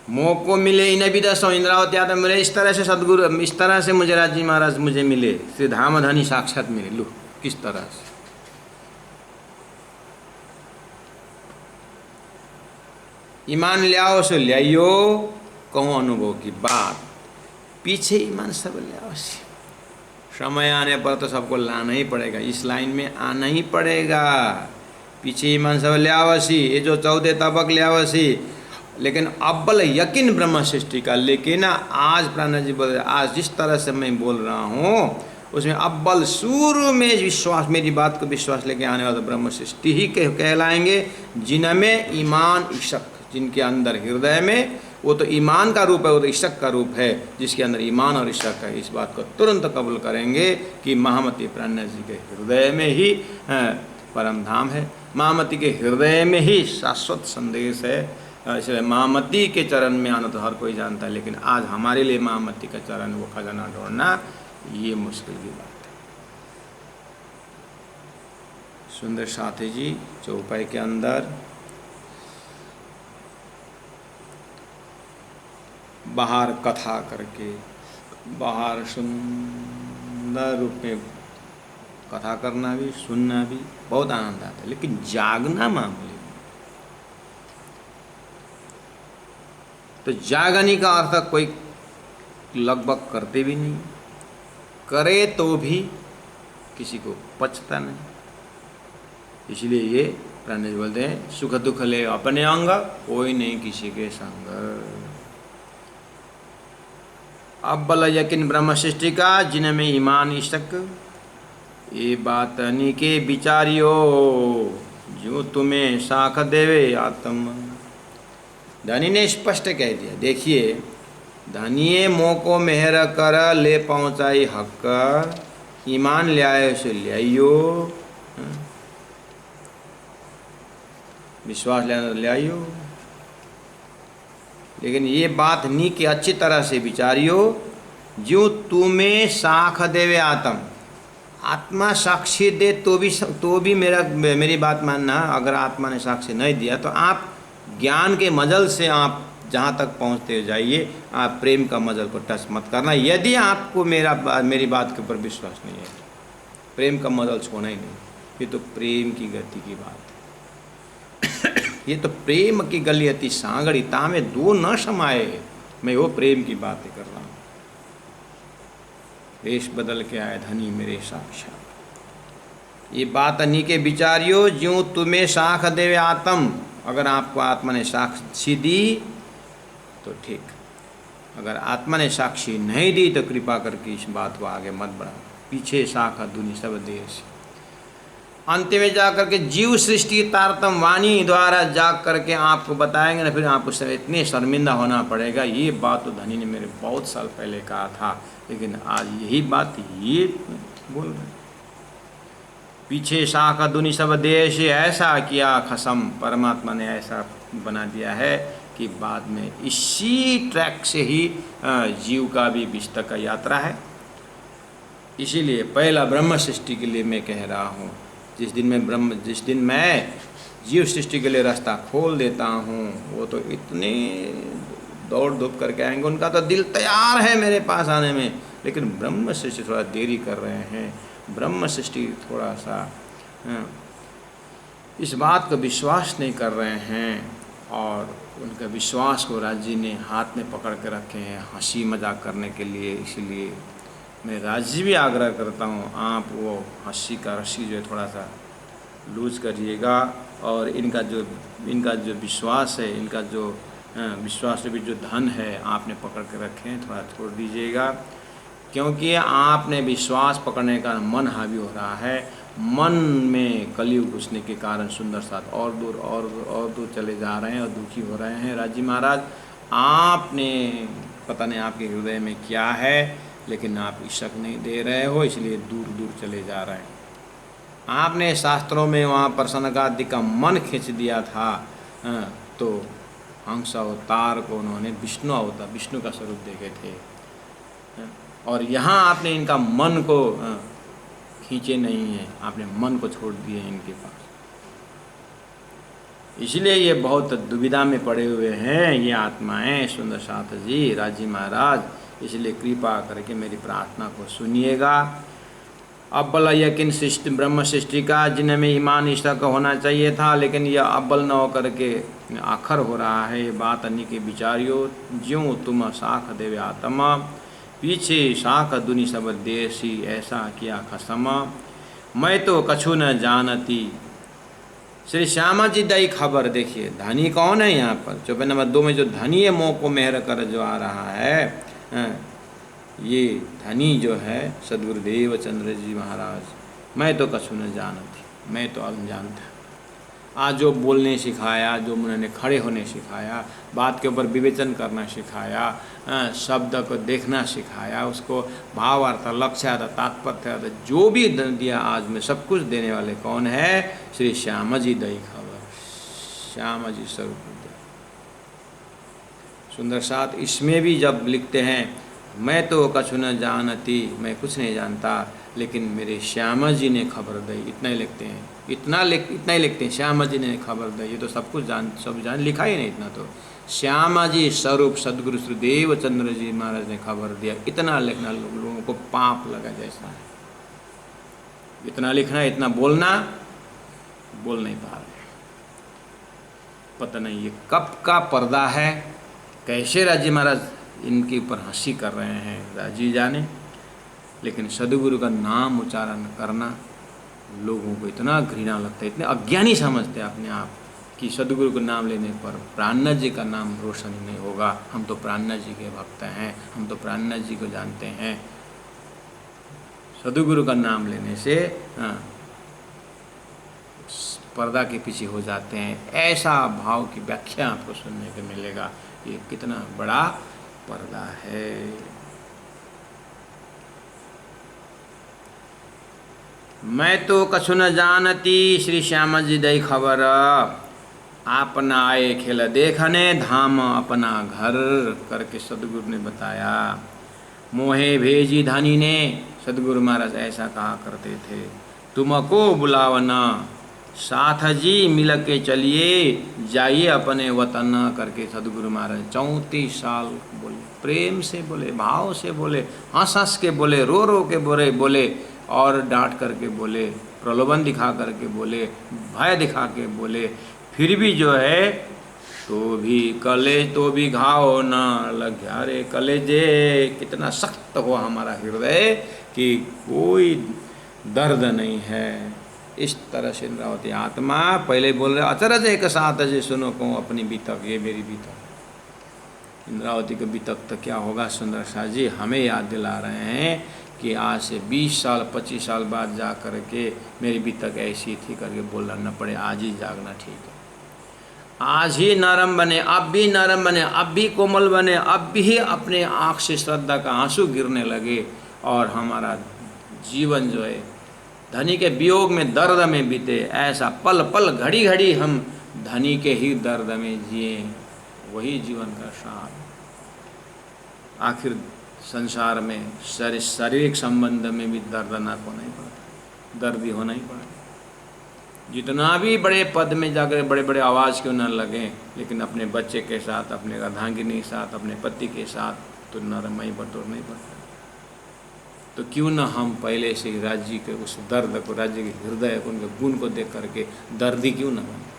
मोह को मिले इन्हें भी दसों इंद्रावती आत्मा मिले, इस तरह से सदगुरु, इस तरह से मुझे राजी महाराज मुझे मिले, श्री धामधनी साक्षात मिले। लो किस तरह से। ईमान ले आओ सो ले आइयो, कहूँ अनुभव की बात, पीछे ईमान सब ले आओ। समय आने पर तो सबको लाना ही पड़ेगा, इस लाइन में आना ही पड़ेगा। पीछे ईमान सब ले आवसी, ये जो 14 तबक ले आवसी, लेकिन अव्वल यकीन ब्रह्म सृष्टि का। लेकिन आज प्राण जी बोल रहे, आज जिस तरह से मैं बोल रहा हूँ उसमें अव्वल शुरू में विश्वास, मेरी बात को विश्वास लेके आने वाले ब्रह्म सृष्टि ही कहलाएंगे, जिनमें ईमान इशक, जिनके अंदर हृदय में, वो तो ईमान का रूप है, वो तो इशक का रूप है, जिसके अंदर ईमान और इशक है। इस बात को तुरंत कबूल करेंगे कि महामती प्राण जी के हृदय में ही परम धाम है, महामती के हृदय में ही शाश्वत संदेश है। इसलिए महामती के चरण में आना तो हर कोई जानता है, लेकिन आज हमारे लिए महामती का चरण वो खजाना ढूंढना ये मुश्किल की बात है। सुंदर साथी जी चौपाई के अंदर बाहर कथा करके, बाहर सुंदर रूप में कथा करना भी, सुनना भी बहुत आनंद आता है, लेकिन जागना मामूली। तो जागने का अर्थ कोई लगभग करते भी नहीं, करे तो भी किसी को पचता नहीं। इसलिए ये प्राण जी बोलते हैं, सुख दुख ले अपने अंग, कोई नहीं किसी के संग। अव्वल यकीन ब्रह्म सृष्टि का, जिनमें ईमान इशक, ये बात निके विचारियो, जो तुम्हें साख देवे आत्म। धनी ने स्पष्ट कह दिया, देखिए धनिये मोह को मेहर कर ले पहुँचाई हक, ईमान ले आए से ले आइयो, विश्वास लेना ले आइयो, लेकिन ये बात नी के अच्छी तरह से विचारियो, जो तुम्हें साख देवे आत्म, आत्मा साक्षी दे तो भी मेरी बात मानना। अगर आत्मा ने साक्षी नहीं दिया तो आप ज्ञान के मजल से आप जहाँ तक पहुँचते जाइए, आप प्रेम का मजल को टच मत करना। यदि आपको मेरी बात के ऊपर विश्वास नहीं है, प्रेम का मजल छोड़ना ही नहीं। ये तो प्रेम की गति की बात है। ये तो प्रेम की गली अति सांगड़ी, तामे दो न समाये। मैं वो प्रेम की बातें कर रहा हूँ। वेश बदल के आए धनी मेरे साक्षात, ये बात नहीं के विचारियो, ज्यों तुम्हें साख देवे आत्म। अगर आपको आत्मा ने साक्षी दी तो ठीक, अगर आत्मा ने साक्षी नहीं दी तो कृपा करके इस बात को आगे मत बढ़ाओ। पीछे शाखा दुनि सब देश, अंत में जा करके जीव सृष्टि तारतम वाणी द्वारा जाग करके आपको बताएंगे ना, फिर आपको सब इतने शर्मिंदा होना पड़ेगा। ये बात तो धनी ने मेरे बहुत साल पहले कहा था, लेकिन आज यही बात ये बोल रहे हैं। पीछे शाखा दुनि सब देश, ऐसा किया खसम, परमात्मा ने ऐसा बना दिया है कि बाद में इसी ट्रैक से ही जीव का भी विश्व का यात्रा है। इसीलिए पहला ब्रह्म सृष्टि के लिए मैं कह रहा हूँ, जिस दिन मैं जीव सृष्टि के लिए रास्ता खोल देता हूँ, वो तो इतने दौड़ धूप करके आएंगे, उनका तो दिल तैयार है मेरे पास आने में, लेकिन ब्रह्म सृष्टि थोड़ा देरी कर रहे हैं। ब्रह्म सृष्टि थोड़ा सा इस बात को विश्वास नहीं कर रहे हैं, और उनका विश्वास को राज जी ने हाथ में पकड़ के रखे हैं हंसी मजाक करने के लिए। इसलिए मैं राज जी भी आग्रह करता हूँ, आप वो हंसी का रस्सी जो है थोड़ा सा लूज करिएगा, और इनका जो विश्वास है, इनका जो विश्वास रूपी जो धन है आपने पकड़ के रखे हैं, थोड़ा छोड़ दीजिएगा, क्योंकि आपने विश्वास पकड़ने का मन हावी हो रहा है। मन में कलयुग घुसने के कारण सुंदर साथ और दूर और दूर चले जा रहे हैं और दुखी हो रहे हैं। राजी महाराज, आपने पता नहीं आपके हृदय में क्या है, लेकिन आप इशक नहीं दे रहे हो, इसलिए दूर दूर चले जा रहे हैं। आपने शास्त्रों में वहाँ प्रसन्नगादि का मन खींच दिया था, तो हंस अवतार को उन्होंने विष्णु अवतार, विष्णु का स्वरूप देखे थे, और यहाँ आपने इनका मन को खींचे नहीं है, आपने मन को छोड़ दिए इनके पास, इसलिए ये बहुत दुविधा में पड़े हुए हैं ये आत्माएं। सुंदर साथ जी, राजी महाराज, इसलिए कृपा करके मेरी प्रार्थना को सुनिएगा। अव्वल यकीन सृष्टि ब्रह्म सृष्टि का, जिनमें ईमान ईश्वर का होना चाहिए था, लेकिन यह अव्वल न होकर के आखर हो रहा है। ये बात अन्य के विचारियो, ज्यों तुम शाख देवे आत्मा, पीछे शाख दुनि सब देसी, ऐसा किया खसम, मैं तो कछु न जानती। श्री श्यामा जी दई खबर। देखिए धनी कौन है यहाँ पर, चौपे नंबर 2 में जो धनी है मोह को मेहर कर जो आ रहा है, ये धनी जो है सदगुरुदेव चंद्र जी महाराज। मैं तो कछु न जानती, मैं तो अनजान था। आज जो बोलने सिखाया, जो उन्होंने खड़े होने सिखाया, बात के ऊपर विवेचन करना सिखाया, शब्द को देखना सिखाया, उसको भाव अर्थ लक्ष्य अर्थ तात्पर्य अर्थ जो भी दिया, आज में सब कुछ देने वाले कौन है? श्री श्यामा जी दई खबर, श्यामा जी स्वरूप। सुंदर साथ इसमें भी जब लिखते हैं, मैं तो कछु न जानती, मैं कुछ नहीं जानता, लेकिन मेरे श्यामा जी ने खबर दी, इतना ही लिखते हैं, इतना ही लिखते हैं, श्यामा जी ने खबर दी। ये तो सब कुछ सब जान, लिखा ही नहीं इतना, तो श्यामा जी स्वरूप सदगुरु श्रीदेव चंद्र जी महाराज ने खबर दिया। इतना लिखना लोगों को पाप लगा जैसा है, इतना लिखना, इतना बोलना, बोल नहीं पा रहे। पता नहीं ये कब का पर्दा है, कैसे राजी महाराज इनके ऊपर हंसी कर रहे हैं, राजी जाने। लेकिन सदगुरु का नाम उच्चारण करना लोगों को इतना घृणा लगता है, इतने अज्ञानी समझते हैं अपने आप कि सदगुरु का नाम लेने पर प्राणनाथ जी का नाम रोशन ही नहीं होगा। हम तो प्राणनाथ जी के भक्त हैं, हम तो प्राणनाथ जी को जानते हैं। सदगुरु का नाम लेने से पर्दा के पीछे हो जाते हैं। ऐसा भाव की व्याख्या आपको सुनने को मिलेगा। ये कितना बड़ा पर्दा है। मैं तो कछु न जानती, श्री श्यामा जी दई खबर, आपना आए खेल देखने धाम अपना घर, करके सदगुरु ने बताया। मोहे भेजी धनी ने, सदगुरु महाराज ऐसा कहा करते थे, तुमको बुलावना, साथ जी मिल के चलिए, जाइए अपने वतन, करके सदगुरु महाराज 34 साल बोले, प्रेम से बोले, भाव से बोले, हंस हंस के बोले, रो रो के बोले, और डांट करके बोले, प्रलोभन दिखा करके बोले, भय दिखा के बोले, फिर भी जो है तो भी कलेज तो भी घाव न लग्या रे कलेजे। कितना सख्त हो हमारा हृदय कि कोई दर्द नहीं है। इस तरह से इंद्रावती आत्मा पहले बोल रहे, अचरज एक साथ जी सुनो को अपनी बीतक, ये मेरी बीतक। इंद्रावती को बीतक तो क्या होगा? सुंदर शाह जी हमें याद दिला रहे हैं कि आज से 20 साल 25 साल बाद जा कर के मेरी बीतक ऐसी थी करके बोलना न पड़े। आज ही जागना ठीक है, आज ही नरम बने, अब भी नरम बने, अब भी कोमल बने, अब भी अपने आँख से श्रद्धा का आंसू गिरने लगे, और हमारा जीवन जो है धनी के वियोग में दर्द में बीते। ऐसा पल पल घड़ी घड़ी हम धनी के ही दर्द में जिए, वही जीवन का सार। आखिर संसार में शारीरिक संबंध में भी दर्द ना होना ही पड़ता, दर्दी होना ही पड़ता। जितना भी बड़े पद में जाकर बड़े बड़े आवाज़ क्यों न लगें, लेकिन अपने बच्चे के साथ, अपने अर्धांगिनी के साथ, अपने पति के साथ तो नरम ही बटोर नहीं पड़ता। तो क्यों न हम पहले से ही राज्य के उस दर्द को, राज्य के हृदय को, उनके गुण को देख करके दर्दी क्यों न बने।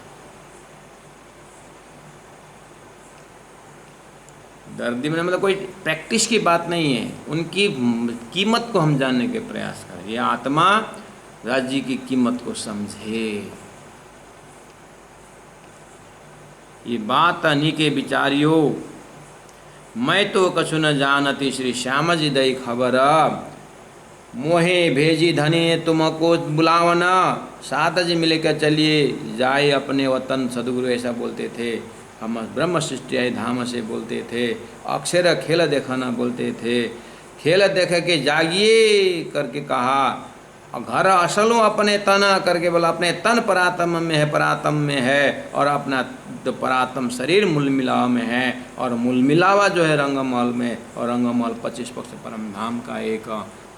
दर्दी में मतलब कोई प्रैक्टिस की बात नहीं है, उनकी कीमत को हम जानने के प्रयास करें। ये आत्मा राज्य की कीमत को समझे। ये बात अनिके विचारियो, मैं तो कछु न जानती श्री श्याम जी दई खबर। मोहे भेजी धनी तुमको बुलावना, सात जी मिले कर चलिए जाए अपने वतन। सदगुरु ऐसा बोलते थे। हम ब्रह्म सृष्टि आए धाम से बोलते थे। अक्षर खेल देखना बोलते थे। खेल देख के जागिए करके कहा। और घर असलों अपने तन करके बोला, अपने तन परात्म में है, परात्म में है, और अपना तो परात्म शरीर मूल मिलावा में है, और मूल मिलावा जो है रंगमहल में, और रंगमहल 25 पक्ष परम धाम का एक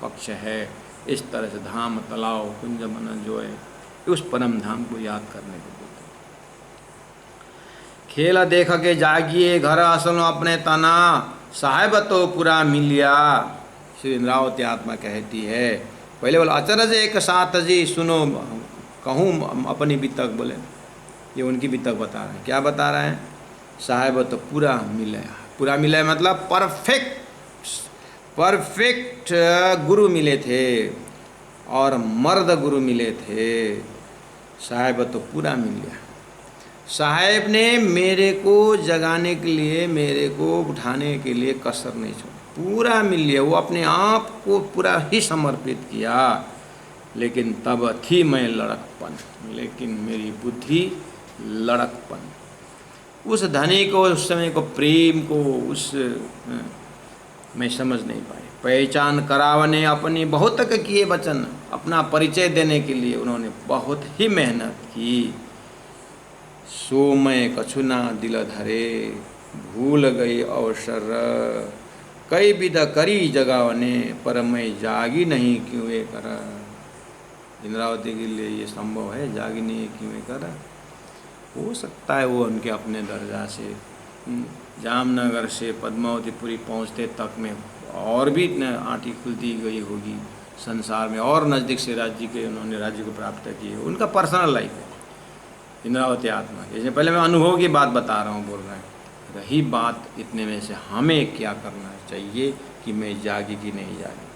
पक्ष है। इस तरह से धाम तालाब कुंज मन जो है उस परम धाम को याद करने को बोलते। खेल देख के जागिए घर असलों अपने तना, साहेब तो पूरा मिलिया। श्री इंद्रावती आत्मा कहती है। पहले बोला अचरज एक साथ जी सुनो कहूँ अपनी बितक, बोले ये उनकी बितक बता रहे हैं। क्या बता रहे हैं? साहेब तो पूरा मिला। पूरा मिला मतलब परफेक्ट गुरु मिले थे और मर्द गुरु मिले थे। साहेब तो पूरा मिल गया। साहेब ने मेरे को जगाने के लिए, मेरे को उठाने के लिए कसर नहीं छोड़ी, पूरा मिल लिया। वो अपने आप को पूरा ही समर्पित किया। लेकिन तब थी मैं लड़कपन, लेकिन मेरी बुद्धि लड़कपन। उस धनी को, उस समय को, प्रेम को, उस मैं समझ नहीं पाई। पहचान करावने अपनी बहुत तक किए वचन, अपना परिचय देने के लिए उन्होंने बहुत ही मेहनत की। सो मैं कछुना दिल धरे, भूल गई अवसर, कई विध करी जगावने, पर मैं जागी नहीं क्यों ये कर। इंद्रावती के लिए ये संभव है, जागी नहीं क्यों ये कर। हो सकता है वो उनके अपने दर्जा से जामनगर से पद्मावतीपुरी पहुँचते तक में और भी आँटी खुलती गई होगी संसार में, और नज़दीक से राज्य के उन्होंने राज्य को प्राप्त किए। उनका पर्सनल लाइफ है इंद्रावती आत्मा। जैसे पहले मैं अनुभव की बात बता रहा हूँ, बोल रहे हैं। रही बात इतने में से हमें क्या करना चाहिए कि मैं जागी कि नहीं जागी।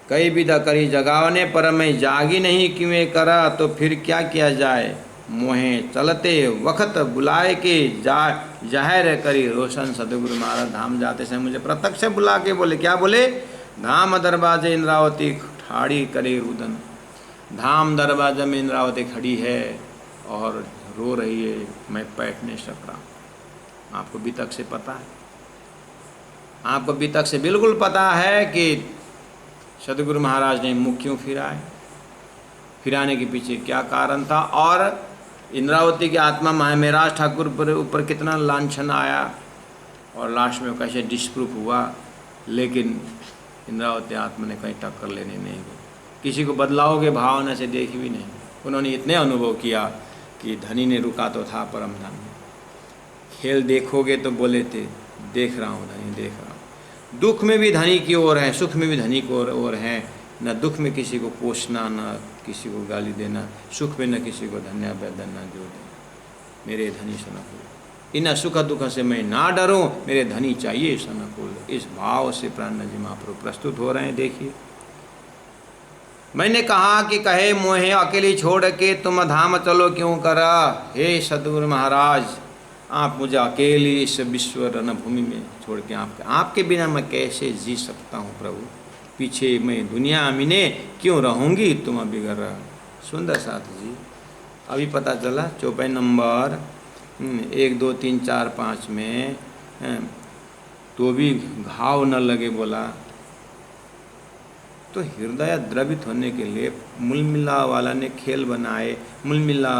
कई विध करी जगावने, पर मैं जागी नहीं क्यों करा। तो फिर क्या किया जाए, मोहे चलते वक्त बुलाए के जाहिर करी रोशन। सदगुरु महाराज धाम जाते समय मुझे प्रत्यक्ष बुला के बोले, क्या बोले? धाम दरवाजे इंद्रावती ठाड़ी करे रुदन। धाम दरवाजे में इंद्रावती खड़ी है और रो रही है, मैं बैठ नहीं सक रहा। आपको अभी तक से पता है, आपको अभी तक से बिल्कुल पता है कि सदगुरु महाराज ने मुख क्यों फिराए, फिराने के पीछे क्या कारण था, और इंद्रावती की आत्मा महामेराज ठाकुर पर ऊपर कितना लांछन आया, और लास्ट में कैसे डिस्प्रूफ हुआ। लेकिन इंद्रावती आत्मा ने कहीं टक्कर लेने नहीं गई, किसी को बदलाव के भावना से देखी भी नहीं। उन्होंने इतने अनुभव किया कि धनी ने रुका तो था परम धाम में। खेल देखोगे तो बोले थे देख रहा हूँ धनी, देख रहा हूँ। दुख में भी धनी की ओर है, सुख में भी धनी की ओर है। न दुख में किसी को कोसना, न किसी को गाली देना, सुख में न किसी को धन्यवाद देना जो दे। मेरे धनी सनकुल, इन सुख दुख से मैं ना डरूं, मेरे धनी चाहिए सनकुल। इस भाव से प्राण जी महाप्रभु प्रस्तुत हो रहे हैं। देखिए, मैंने कहा कि कहे मोहे अकेली छोड़ के तुम धाम चलो क्यों करा। हे सदगुरु महाराज, आप मुझे अकेली इस विश्व रणभूमि में छोड़ के आपके बिना मैं कैसे जी सकता हूँ प्रभु। पीछे मैं दुनिया में क्यों रहूँगी, तुम बिगड़ रहा। सुंदर साथ जी, अभी पता चला चौपाई नंबर 1 2 3 4 5 में तो भी घाव न लगे बोला। तो हृदय द्रवित होने के लिए मुलमिला वाला ने खेल बनाए, मुलमिला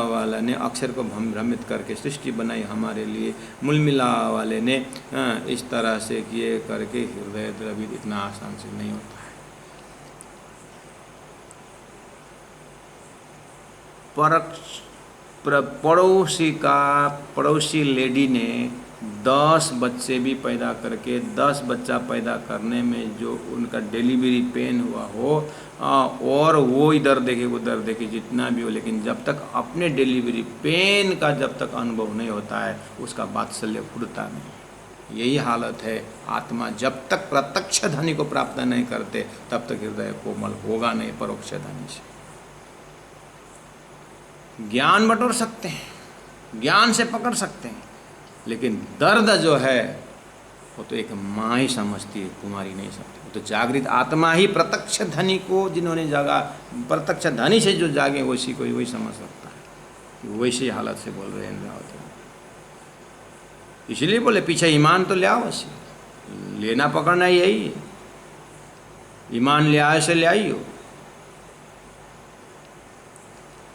वाला ने अक्षर को भ्रमित करके सृष्टि बनाई हमारे लिए। मुलमिला वाले ने इस तरह से किए करके हृदय द्रवित इतना आसान से नहीं होता है। पड़ोसी लेडी ने 10 बच्चे भी पैदा करके 10 बच्चा पैदा करने में जो उनका डिलीवरी पेन हुआ हो, और वो इधर देखे उधर देखे जितना भी हो, लेकिन जब तक अपने डिलीवरी पेन का जब तक अनुभव नहीं होता है उसका वात्सल्य उड़ता नहीं। यही हालत है आत्मा जब तक प्रत्यक्ष धनी को प्राप्त नहीं करते तब तक हृदय कोमल होगा नहीं परोक्ष धनी से। ज्ञान बटोर सकते हैं, ज्ञान से पकड़ सकते हैं, लेकिन दर्द जो है वो तो एक माँ ही समझती है, कुमारी नहीं समझती। वो तो जागृत आत्मा ही प्रत्यक्ष धनी को, जिन्होंने जागा, प्रत्यक्ष धनी से जो जागे वैसी कोई वही समझ सकता है। वैसी हालत से बोल रहे हैं इंद्रावती। इसलिए बोले पीछे ईमान तो ले आओ, वैसे लेना पकड़ना यही है। ईमान ले आए से ले आई हो।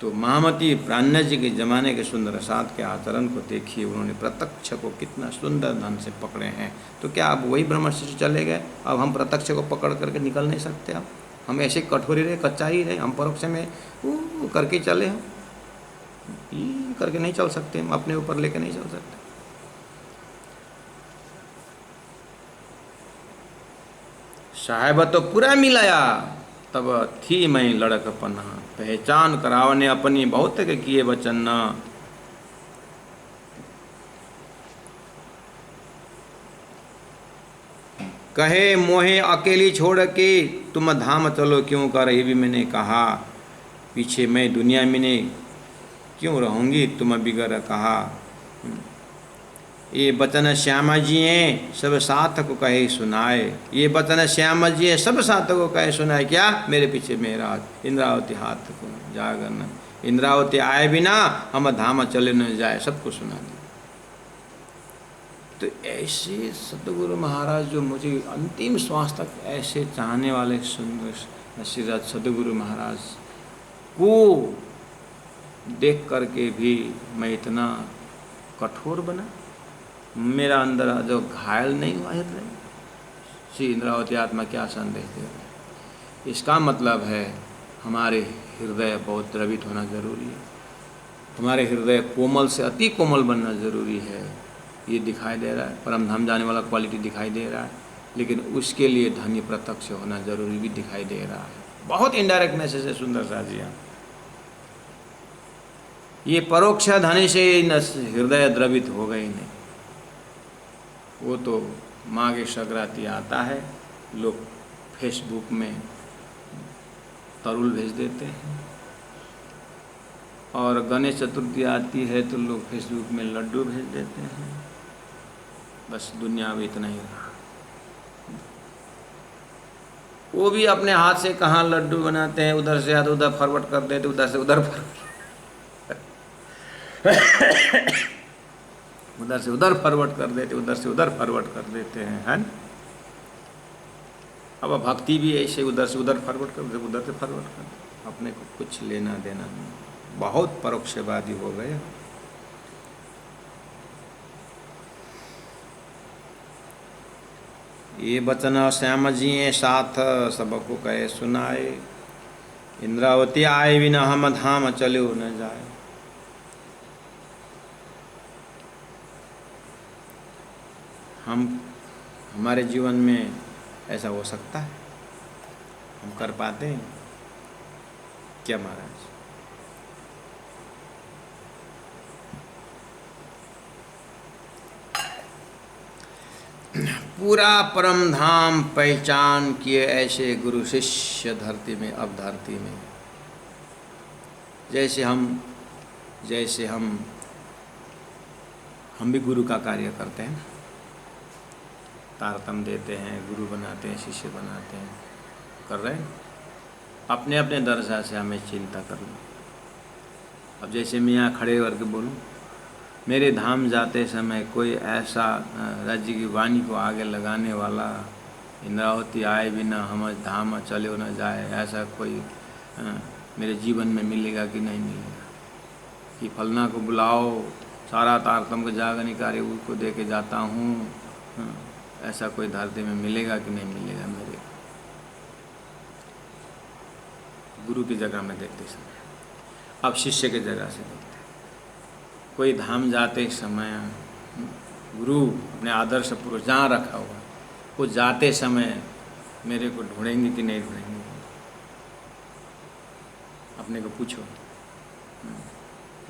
तो महामती प्राज्ञा जी के ज़माने के सुंदर साथ के आचरण को देखिए, उन्होंने प्रत्यक्ष को कितना सुंदर ढंग से पकड़े हैं। तो क्या अब वही ब्रह्मचर्य से चले गए? अब हम प्रत्यक्ष को पकड़ करके निकल नहीं सकते? अब हम ऐसे कठोर ही रहे, कच्चा ही रहे, हम परोक्ष में करके चले, हम करके नहीं चल सकते, हम अपने ऊपर लेके नहीं चल सकते। साहेब तो पूरा मिलाया, तब थी मैं लड़कपना, पहचान करावने अपनी बहुत के किए वचन न। कहे मोहे अकेली छोड़ के तुम धाम चलो क्यों कर, ये भी मैंने कहा। पीछे मैं दुनिया में ने क्यों रहूँगी तुम बिगर कहा। ये बचन श्यामा जी हैं सब साथ को कहे सुनाए, ये बचन श्यामा जी हैं सब साथ को कहे सुनाए। क्या? मेरे पीछे मेरा इंद्रावती हाथ को जागर न, इंद्रावती आए बिना हम धाम चले न जाए, सबको सुना दिया। तो ऐसे सतगुरु महाराज जो मुझे अंतिम श्वास तक ऐसे चाहने वाले सुंदर श्रीराज सतगुरु महाराज को देख करके भी मैं इतना कठोर बना, मेरा अंदर जो घायल नहीं हुआ है। श्री इंद्रावती आत्मा क्या संदेश दे रहे हैं? इसका मतलब है हमारे हृदय बहुत द्रवित होना जरूरी है, हमारे हृदय कोमल से अति कोमल बनना जरूरी है। ये दिखाई दे रहा है, परम धाम जाने वाला क्वालिटी दिखाई दे रहा है, लेकिन उसके लिए धनी प्रत्यक्ष होना जरूरी भी दिखाई दे रहा है। बहुत इनडायरेक्ट मैसेज है सुंदर सा जी। ये परोक्ष धनी से हृदय द्रवित हो गए नहीं, वो तो माघ संक्रांति आता है, लोग फेसबुक में तरुल भेज देते हैं, और गणेश चतुर्थी आती है तो लोग फेसबुक में लड्डू भेज देते हैं। बस दुनिया में इतना ही रहा। वो भी अपने हाथ से कहाँ लड्डू बनाते हैं, उधर से याद उधर फॉरवर्ड कर देते, उधर से उधर उधर से उधर फॉरवर्ड कर देते, उधर से उधर फॉरवर्ड कर देते हैं, है ना? अब भक्ति भी ऐसे उधर से उधर फॉरवर्ड कर देते, उधर से फॉरवर्ड कर देते, अपने को कुछ लेना देना नहीं। बहुत परोक्षवादी हो गए। ये बचन श्याम जी साथ सबको कहे सुनाए, इंद्रावती आए बिना हम धाम चले न जाए। हमारे जीवन में ऐसा हो सकता है? हम कर पाते हैं क्या महाराज? पूरा परम धाम पहचान किए ऐसे गुरु शिष्य धरती में, अब धरती में जैसे हम भी गुरु का कार्य करते हैं, तारतम देते हैं, गुरु बनाते हैं, शिष्य बनाते हैं, कर रहे हैं। अपने अपने दर्जा से हमें चिंता कर लो। अब जैसे मैं यहाँ खड़े करके बोलूँ, मेरे धाम जाते समय कोई ऐसा राज्य की वाणी को आगे लगाने वाला, इंद्रावती आए बिना हम धाम चले न जाए, ऐसा कोई मेरे जीवन में मिलेगा कि नहीं मिलेगा? कि फलना को बुलाओ, सारा तारतम का जागरण कार्य उसको दे के जाता हूँ, ऐसा कोई धरती में मिलेगा कि नहीं मिलेगा? मेरे गुरु की जगह में देखते समय, अब शिष्य की जगह से देखते, कोई धाम जाते समय गुरु अपने आदर्श पुरुष जहाँ रखा हुआ, वो जाते समय मेरे को ढूंढेंगे कि नहीं ढूंढेंगे? अपने को पूछो,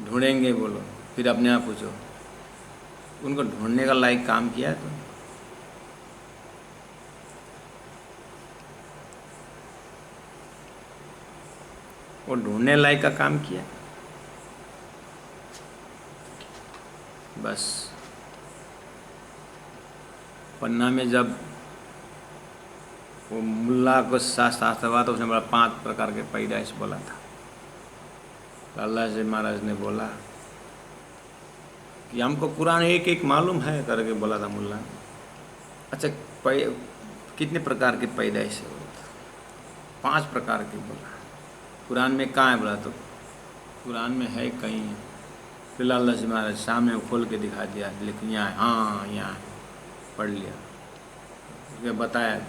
ढूंढेंगे बोलो, फिर अपने आप पूछो, उनको ढूंढने का लायक काम किया है? तो वो ढूंढने लायक का काम किया, बस पन्ना में जब वो मुल्ला को शास्त्र हुआ तो उसने बोला 5 प्रकार के पैदाइश बोला था। तो अल्लाह से महाराज ने बोला कि हमको कुरान एक एक मालूम है करके बोला था मुल्ला। अच्छा कितने प्रकार की पैदाइश है? 5 प्रकार की बोला। कुरान में कहाँ है बोला? तो कुरान में है कहीं है। फिर अल्लाह से महाराज सामने खोल के दिखा दिया, लेकिन यहाँ हाँ यहाँ पढ़ लिया, उसके बताया।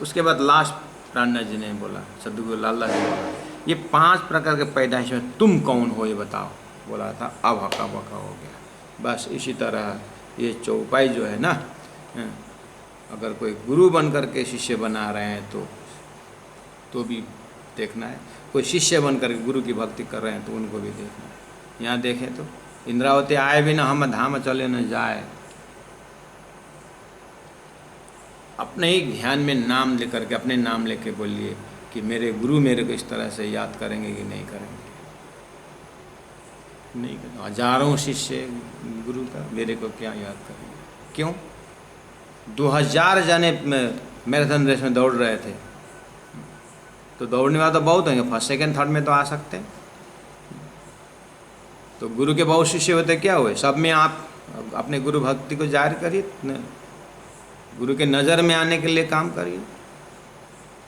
उसके बाद लास्ट राणा जी ने बोला, सदगुरु लाला जी बोला, ये 5 प्रकार के पैदाइश में तुम कौन हो ये बताओ। बोला था अब हका बका हो गया। बस इसी तरह ये चौपाई जो है ना, अगर कोई गुरु बन कर के शिष्य बना रहे हैं तो भी देखना है, कोई शिष्य बन कर के गुरु की भक्ति कर रहे हैं तो उनको भी देखना है। यहाँ देखें तो इंद्रावती आए भी ना हम धाम चले न जाए, अपने ही ध्यान में नाम लेकर के अपने नाम लेके बोलिए कि मेरे गुरु मेरे को इस तरह से याद करेंगे कि नहीं करेंगे। नहीं करेंगे। हजारों शिष्य गुरु का, मेरे को क्या याद करेंगे? क्यों? 2000 जने मैराथन रेस में दौड़ रहे थे, तो दौड़ने वाला तो बहुत होंगे, फर्स्ट सेकंड थर्ड में तो आ सकते हैं। तो गुरु के बहुत शिष्य होते, क्या हुए? सब में आप अपने गुरु भक्ति को जाहिर करिए, गुरु के नज़र में आने के लिए काम करिए।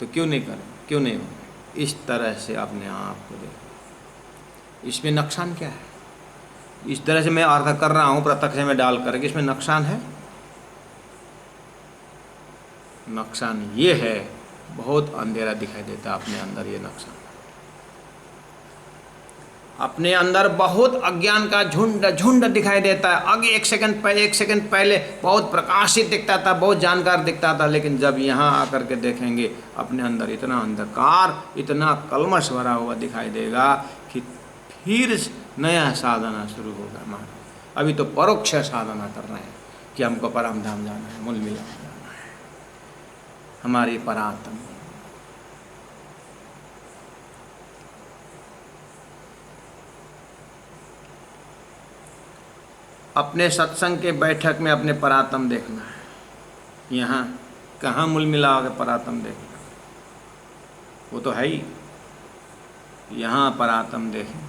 तो क्यों नहीं करें? क्यों नहीं होंगे? इस तरह से अपने आप को देखो। इसमें नुकसान क्या है? इस तरह से मैं अर्थ कर रहा हूँ प्रत्यक्ष में डाल करके, इसमें नुकसान है? नुकसान ये है, बहुत अंधेरा दिखाई देता है अपने अंदर। ये नुकसान, अपने अंदर बहुत अज्ञान का झुंड दिखाई देता है। आगे एक सेकंड पहले बहुत प्रकाशित दिखता था, बहुत जानकार दिखता था, लेकिन जब यहाँ आकर के देखेंगे अपने अंदर इतना अंधकार, इतना कलमश भरा हुआ दिखाई देगा कि फिर नया साधना शुरू होगा। महाराज अभी तो परोक्ष साधना कर रहे हैं कि हमको परम धाम जाना है, मूल मिलन जाना है, हमारी परात्म। अपने सत्संग के बैठक में अपने परात्म देखना है। यहाँ कहाँ मूल मिला होगा परात्म देखना? वो तो है ही। यहाँ परात्म देखें,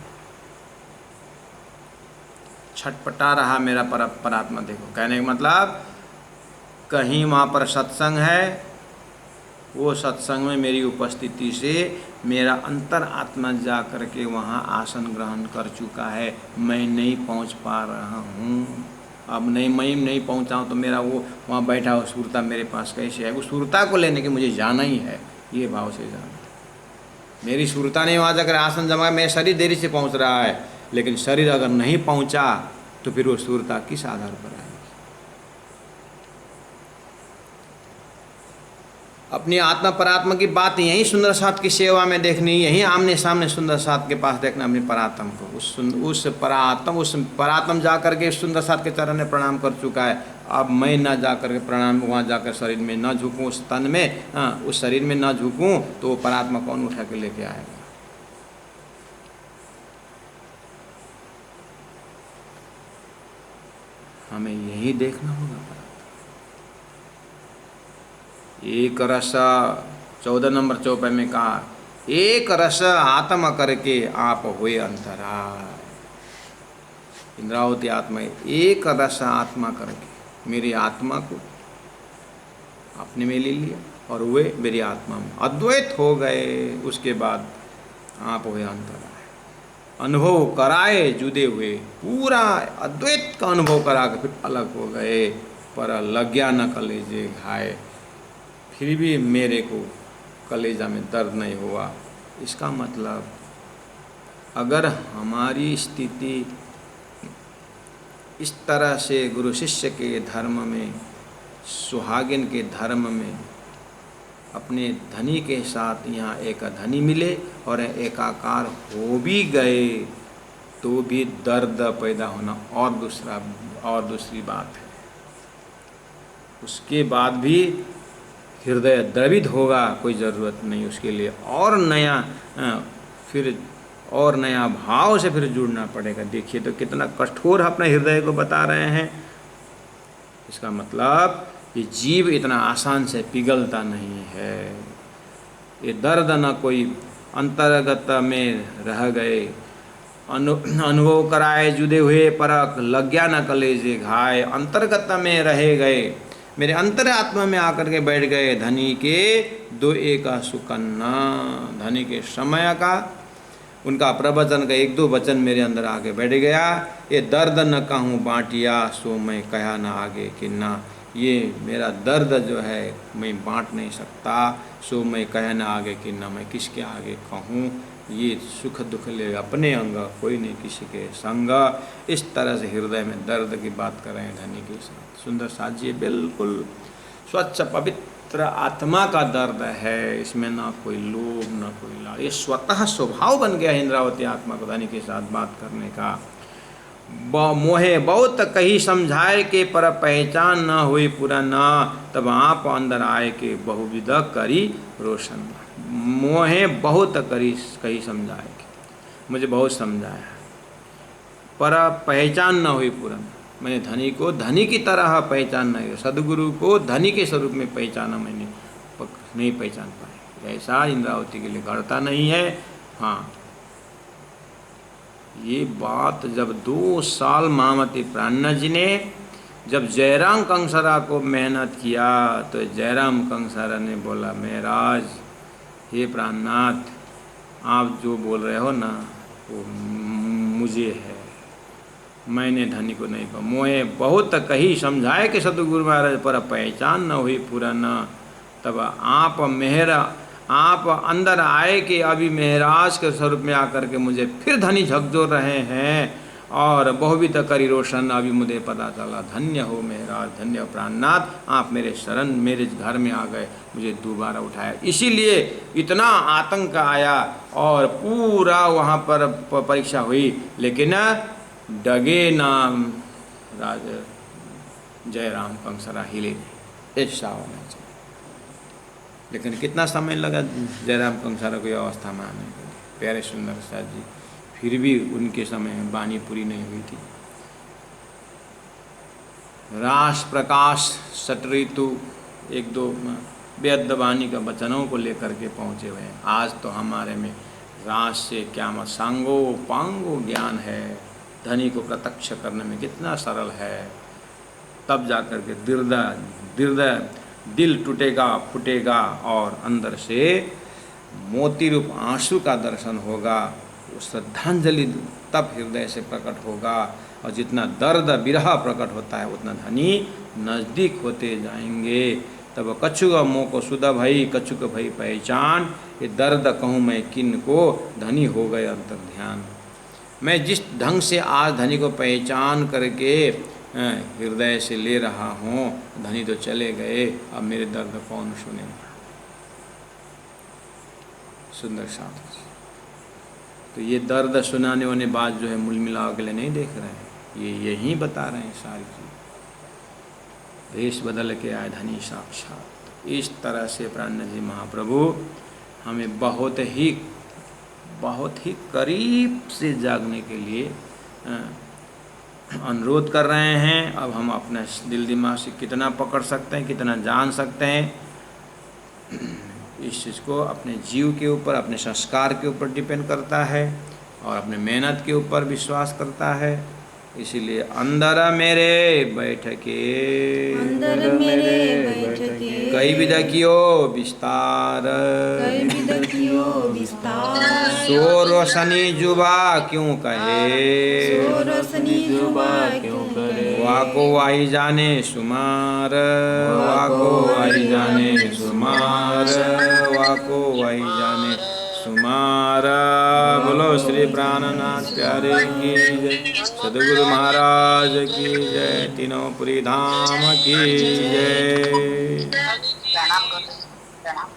छटपटा रहा मेरा परात्मा देखो। कहने का मतलब कहीं वहाँ पर सत्संग है, वो सत्संग में मेरी उपस्थिति से मेरा अंतर आत्मा जा कर के वहाँ आसन ग्रहण कर चुका है, मैं नहीं पहुँच पा रहा हूँ। अब मैं नहीं पहुँचा हूँ तो मेरा वो वहाँ बैठा हो सुरता मेरे पास कैसे है? उस सुरता को लेने के मुझे जाना ही है, ये भाव से जाना। मेरी सुरता ने वहाँ जाकर आसन जमा, मेरा शरीर देरी से पहुँच रहा है, लेकिन शरीर अगर नहीं पहुँचा तो फिर वो सुरता किस आधार पर आएगी? अपनी आत्मा परात्मा की बात यहीं सुंदर साथ की सेवा में देखनी, यहीं आमने सामने सुंदर साथ के पास देखना अपनी परात्म को। उस परात्म जा करके सुंदर साथ के चरण में प्रणाम कर चुका है। अब मैं ना जा करके प्रणाम वहाँ जाकर शरीर में ना झुकूँ, उस तन में उस शरीर में ना झुकूँ, तो वो परात्मा कौन उठा के लेके आएगा? हमें यही देखना होगा। एक रस 14 नंबर चौपाई में कहा, एक रस आत्मा करके आप हुए अंतराय। इंद्रावती आत्मा एक रस आत्मा करके मेरी आत्मा को अपने में ले लिया और वे मेरी आत्मा में अद्वैत हो गए। उसके बाद आप हुए अंतराय, अनुभव कराए जुदे हुए, पूरा अद्वैत का अनुभव करा के फिर अलग हो गए। पर लग्या न कलेजे घाए, फिर भी मेरे को कलेजा में दर्द नहीं हुआ। इसका मतलब अगर हमारी स्थिति इस तरह से गुरु शिष्य के धर्म में, सुहागिन के धर्म में, अपने धनी के साथ यहाँ एक धनी मिले और एकाकार हो भी गए तो भी दर्द पैदा होना और दूसरी बात है। उसके बाद भी हृदय द्रवित होगा, कोई ज़रूरत नहीं उसके लिए और नया फिर और नया भाव से फिर जुड़ना पड़ेगा। देखिए तो कितना कठोर अपने हृदय को बता रहे हैं। इसका मतलब ये जीव इतना आसान से पिघलता नहीं है। ये दर्द न कोई अंतर्गत में रह गए, अनुभव कराए जुदे हुए परख, लग गया न कलेजे घाय। अंतर्गत में रहे गए, मेरे अंतरात्मा में आकर के बैठ गए। धनी के दो एका सुकन्ना, धनी के समय का उनका प्रवचन का एक दो वचन मेरे अंदर आके बैठ गया। ये दर्द न कहूँ बाँटिया, सो मैं कहा न आगे किन्ना। ये मेरा दर्द जो है मैं बांट नहीं सकता, सो मैं कह न आगे किन्ना, मैं किसके आगे कहूँ। ये सुख दुख ले अपने अंग, कोई नहीं किसी के संग। इस तरह से हृदय में दर्द की बात कर रहे हैं धनी के साथ। सुंदर साथ जी बिल्कुल स्वच्छ पवित्र आत्मा का दर्द है। इसमें ना कोई लोभ ना कोई लाभ, ये स्वतः स्वभाव बन गया इंद्रावती आत्मा को धनी के साथ बात करने का। मोहे बहुत कही समझाए के पर पहचान न हुई पूरा न, तब आप अंदर आए के बहुविध करी रोशन। मोहे बहुत कही समझाए के, मुझे बहुत समझाया पर पहचान न हुई पूरन। मैंने धनी को धनी की तरह पहचान नहीं, सदगुरु को धनी के स्वरूप में पहचाना मैंने नहीं पहचान पाए। ऐसा इंद्रावती के लिए घड़ता नहीं है। हाँ, ये बात जब 2 साल महामती प्राणनाथ जी ने जब जयराम कंसरा को मेहनत किया, तो जयराम कंसरा ने बोला, महाराज हे प्राणनाथ, आप जो बोल रहे हो ना वो मुझे है, मैंने धनी को नहीं कहा। मोहे बहुत कही समझाए कि सतगुरु महाराज पर पहचान न हुई पूरा न, तब आप अंदर आए कि अभी महाराज के स्वरूप में आकर के मुझे फिर धनी झकझोर रहे हैं और बहुविध करी रोशन। अभी मुझे पता चला, धन्य हो महाराज, धन्य हो प्राणनाथ, आप मेरे शरण मेरे घर में आ गए, मुझे दोबारा उठाया। इसीलिए इतना आतंक आया और पूरा वहाँ पर परीक्षा हुई, लेकिन डगे नाम राजा जयराम कंसरा हिले नहीं। ऐसा होना चाहिए। लेकिन कितना समय लगा जयराम कंसरा को अवस्था में आने के लिए, प्यारे सुंदर साथ जी, फिर भी उनके समय में वाणी पूरी नहीं हुई थी। रास प्रकाश सट ऋतु 1-2 वेद वाणी का वचनों को लेकर के पहुँचे हुए हैं। आज तो हमारे में रास से क्या मत सांगो पांगो ज्ञान है। धनी को प्रत्यक्ष करने में कितना सरल है। तब जाकर के हृदय दिल टूटेगा फूटेगा और अंदर से मोती रूप आंसू का दर्शन होगा। वो श्रद्धांजलि तब हृदय से प्रकट होगा, और जितना दर्द विरह प्रकट होता है उतना धनी नज़दीक होते जाएंगे। तब कछुक मोह को सुध भई, कछुक भई पहचान, ये दर्द कहूँ मैं किन को, धनी हो गए अंतर ध्यान। मैं जिस ढंग से आज धनी को पहचान करके हृदय से ले रहा हूँ, धनी तो चले गए, अब मेरे दर्द कौन सुनेगा। सुंदर साथ। तो ये दर्द सुनाने वाली बात जो है मूल मिलाव के लिए नहीं देख रहे हैं, ये यही बता रहे हैं सारी चीज। भेष बदल के आए धनी साक्षात। इस तरह से प्राणनाथ जी महाप्रभु हमें बहुत ही करीब से जागने के लिए अनुरोध कर रहे हैं। अब हम अपने दिल दिमाग से कितना पकड़ सकते हैं, कितना जान सकते हैं, इस चीज़ को अपने जीव के ऊपर, अपने संस्कार के ऊपर डिपेंड करता है और अपने मेहनत के ऊपर विश्वास करता है। इसीलिए अंदर मेरे बैठके, अंदर मेरे बैठके, कई विध कियो विस्तार, कई विध कियो विस्तार। सो रोशनी जुबा क्यों कहे, सो रोशनी जुबा क्यों करे। वाको वाही जाने सुमार, वाको वाही जाने सुमार, वाको वाही जाने सुमार। बोलो श्री प्राणनाथ प्यारे की जय, सद्गुरु महाराज की जय, तीनों पुरी धाम की जय। प्रणाम।